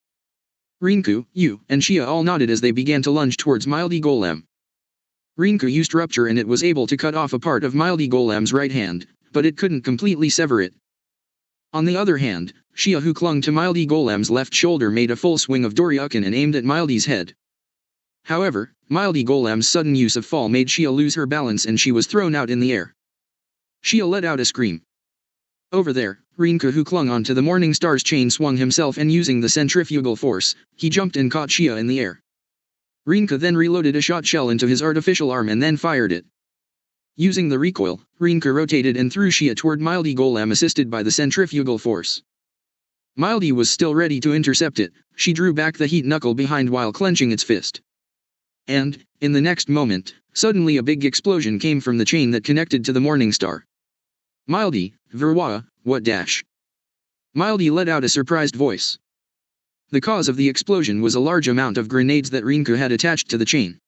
Rinku, Yu, and Shia all nodded as they began to lunge towards Mildy Golem. Rinku used Rupture and it was able to cut off a part of Mildy Golem's right hand, but it couldn't completely sever it. On the other hand, Shia who clung to Mildy Golem's left shoulder made a full swing of Doryukin and aimed at Mildy's head. However, Mildy Golem's sudden use of fall made Shia lose her balance and she was thrown out in the air. Shia let out a scream. Over there, Rinku who clung onto the Morning Star's chain swung himself and using the centrifugal force, he jumped and caught Shia in the air. Rinku then reloaded a shot shell into his artificial arm and then fired it. Using the recoil, Rinku rotated and threw Shia toward Mildy Golem assisted by the centrifugal force. Mildy was still ready to intercept it, she drew back the heat knuckle behind while clenching its fist. And, in the next moment, suddenly a big explosion came from the chain that connected to the Morning Star. Mildy, Verwa, what dash? Mildy let out a surprised voice. The cause of the explosion was a large amount of grenades that Rinku had attached to the chain.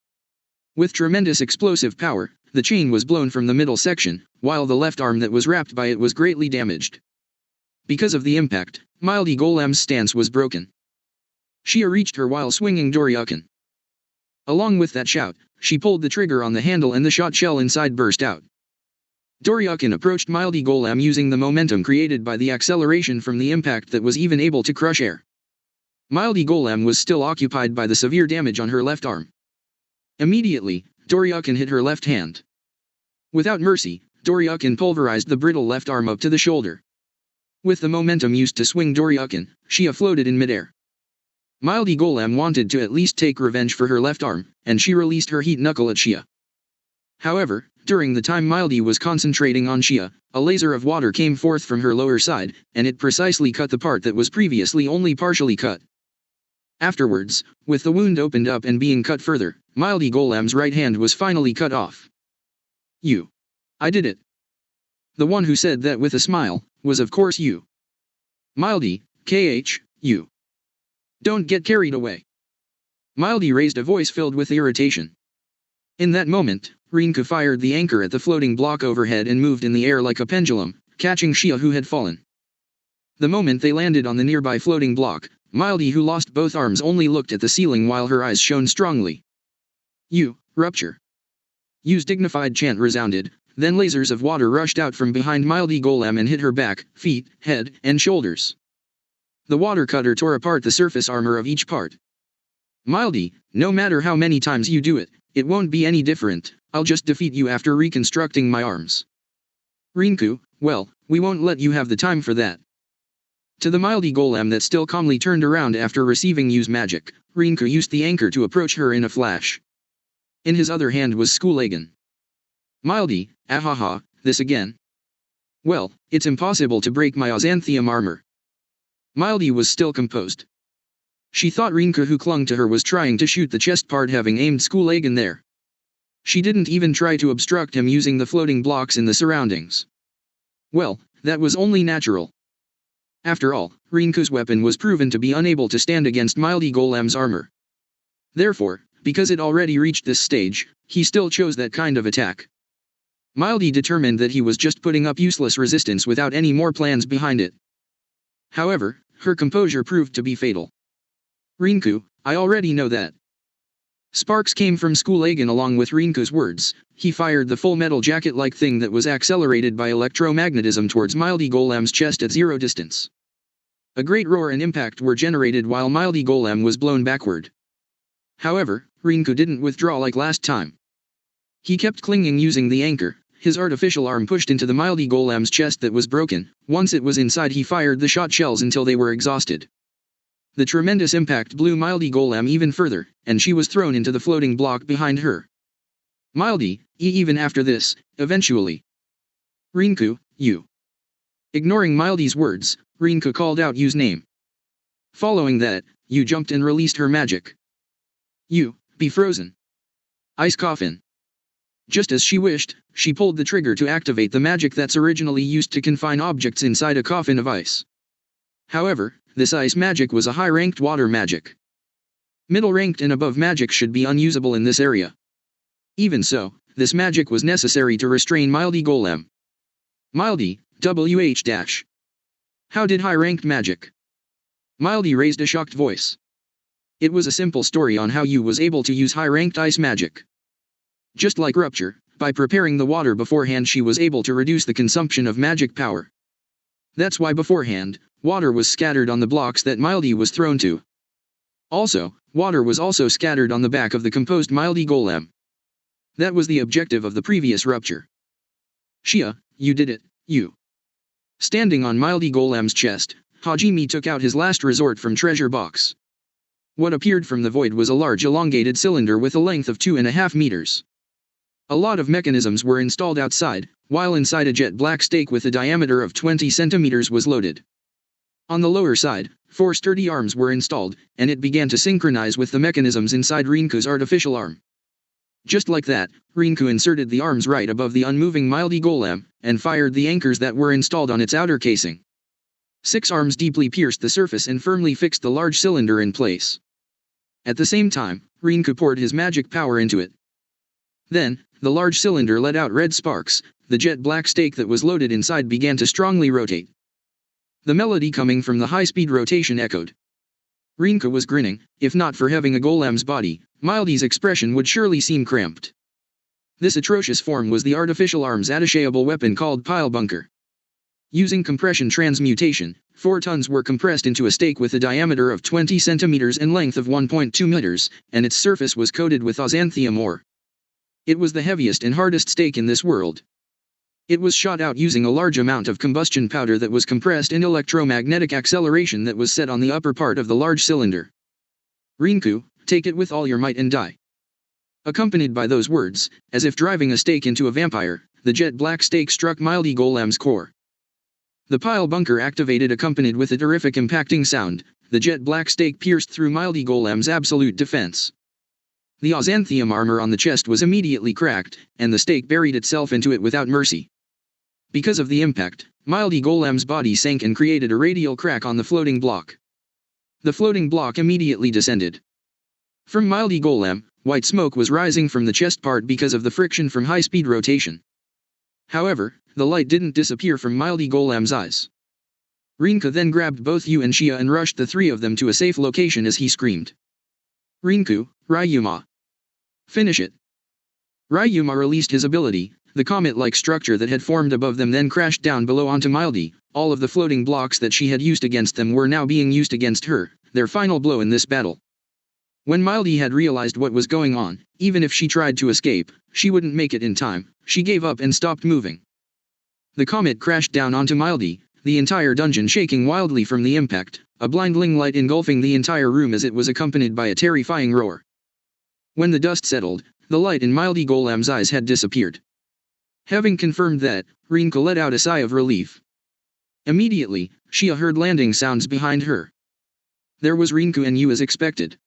With tremendous explosive power, the chain was blown from the middle section, while the left arm that was wrapped by it was greatly damaged. Because of the impact, Mildy Golem's stance was broken. Shia reached her while swinging Doryukin. Along with that shout, she pulled the trigger on the handle and the shot shell inside burst out. Doryukin approached Mildy Golem using the momentum created by the acceleration from the impact that was even able to crush air. Mildy Golem was still occupied by the severe damage on her left arm. Immediately, Doryukin hit her left hand. Without mercy, Doryukin pulverized the brittle left arm up to the shoulder. With the momentum used to swing Doryukin, Shia floated in midair. Mildy Golem wanted to at least take revenge for her left arm, and she released her heat knuckle at Shia. However, during the time Mildy was concentrating on Shia, a laser of water came forth from her lower side, and it precisely cut the part that was previously only partially cut. Afterwards, with the wound opened up and being cut further, Mildy Golem's right hand was finally cut off. You. I did it. The one who said that with a smile, was of course you. Mildy, you. Don't get carried away. Mildy raised a voice filled with irritation. In that moment, Rinku fired the anchor at the floating block overhead and moved in the air like a pendulum, catching Shia who had fallen. The moment they landed on the nearby floating block, Mildy, who lost both arms, only looked at the ceiling while her eyes shone strongly. You, rupture. Yu's dignified chant resounded, then lasers of water rushed out from behind Mildy Golem and hit her back, feet, head, and shoulders. The water cutter tore apart the surface armor of each part. Mildy, no matter how many times you do it, it won't be any different. I'll just defeat you after reconstructing my arms. Rinku, well, we won't let you have the time for that. To the Mildy Golem that still calmly turned around after receiving Yu's magic, Rinku used the anchor to approach her in a flash. In his other hand was Skulegan. Mildy, ahaha, this again? Well, it's impossible to break my Ozanthium armor. Mildy was still composed. She thought Rinku who clung to her was trying to shoot the chest part, having aimed Skulegan there. She didn't even try to obstruct him using the floating blocks in the surroundings. Well, that was only natural. After all, Rinku's weapon was proven to be unable to stand against Mildy Golem's armor. Therefore, because it already reached this stage, he still chose that kind of attack. Mildy determined that he was just putting up useless resistance without any more plans behind it. However, her composure proved to be fatal. Rinku, I already know that. Sparks came from Skulegan along with Rinku's words. He fired the full metal jacket-like thing that was accelerated by electromagnetism towards Mildy Golem's chest at zero distance. A great roar and impact were generated while Mildy Golem was blown backward. However, Rinku didn't withdraw like last time. He kept clinging using the anchor. His artificial arm pushed into the Mildy Golem's chest that was broken. Once it was inside, he fired the shot shells until they were exhausted. The tremendous impact blew Mildy Golem even further, and she was thrown into the floating block behind her. Mildy, even after this, eventually. Rinku, you. Ignoring Mildy's words, Rinku called out Yu's name. Following that, Yu jumped and released her magic. You, be frozen. Ice coffin. Just as she wished, she pulled the trigger to activate the magic that's originally used to confine objects inside a coffin of ice. However, this ice magic was a high-ranked water magic. Middle-ranked and above magic should be unusable in this area. Even so, this magic was necessary to restrain Mildy Golem. Mildy, WH-. How did high-ranked magic? Mildy raised a shocked voice. It was a simple story on how Yu was able to use high-ranked ice magic. Just like Rupture, by preparing the water beforehand she was able to reduce the consumption of magic power. That's why beforehand, water was scattered on the blocks that Mildy was thrown to. Also, water was also scattered on the back of the composed Mildy Golem. That was the objective of the previous Rupture. Shia, you did it, you. Standing on Mildy Golem's chest, Hajime took out his last resort from treasure box. What appeared from the void was a large elongated cylinder with a length of 2.5 meters. A lot of mechanisms were installed outside, while inside a jet black stake with a diameter of 20 centimeters was loaded. On the lower side, 4 sturdy arms were installed, and it began to synchronize with the mechanisms inside Rinku's artificial arm. Just like that, Rinku inserted the arms right above the unmoving Mildy Golem, and fired the anchors that were installed on its outer casing. 6 arms deeply pierced the surface and firmly fixed the large cylinder in place. At the same time, Rinku poured his magic power into it. Then, the large cylinder let out red sparks, the jet black stake that was loaded inside began to strongly rotate. The melody coming from the high-speed rotation echoed. Rinka was grinning. If not for having a golem's body, Mildy's expression would surely seem cramped. This atrocious form was the artificial arm's attachable weapon called pile bunker. Using compression transmutation, 4 tons were compressed into a stake with a diameter of 20 centimeters and length of 1.2 meters, and its surface was coated with ozanthium ore. It was the heaviest and hardest stake in this world. It was shot out using a large amount of combustion powder that was compressed in electromagnetic acceleration that was set on the upper part of the large cylinder. Rinku, take it with all your might and die. Accompanied by those words, as if driving a stake into a vampire, the jet black stake struck Mildy Golem's core. The pile bunker activated accompanied with a terrific impacting sound. The jet black stake pierced through Mildy Golem's absolute defense. The ozanthium armor on the chest was immediately cracked, and the stake buried itself into it without mercy. Because of the impact, Mildy Golem's body sank and created a radial crack on the floating block. The floating block immediately descended. From Mildy Golem, white smoke was rising from the chest part because of the friction from high-speed rotation. However, the light didn't disappear from Mildy Golem's eyes. Rinka then grabbed both Yu and Xia and rushed the 3 of them to a safe location as he screamed. Rinku, Ryuma. Finish it. Ryuma released his ability. The comet-like structure that had formed above them then crashed down below onto Mildy. All of the floating blocks that she had used against them were now being used against her, their final blow in this battle. When Mildy had realized what was going on, even if she tried to escape, she wouldn't make it in time. She gave up and stopped moving. The comet crashed down onto Mildy, the entire dungeon shaking wildly from the impact, a blinding light engulfing the entire room as it was accompanied by a terrifying roar. When the dust settled, the light in Mildy Golem's eyes had disappeared. Having confirmed that, Rinka let out a sigh of relief. Immediately, Xia heard landing sounds behind her. There was Rinku and Yu as expected.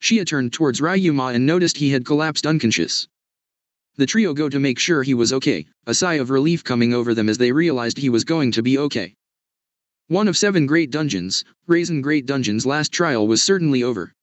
Xia turned towards Ryuma and noticed he had collapsed unconscious. The trio go to make sure he was okay, a sigh of relief coming over them as they realized he was going to be okay. One of 7 great dungeons, Raisin Great Dungeon's last trial was certainly over.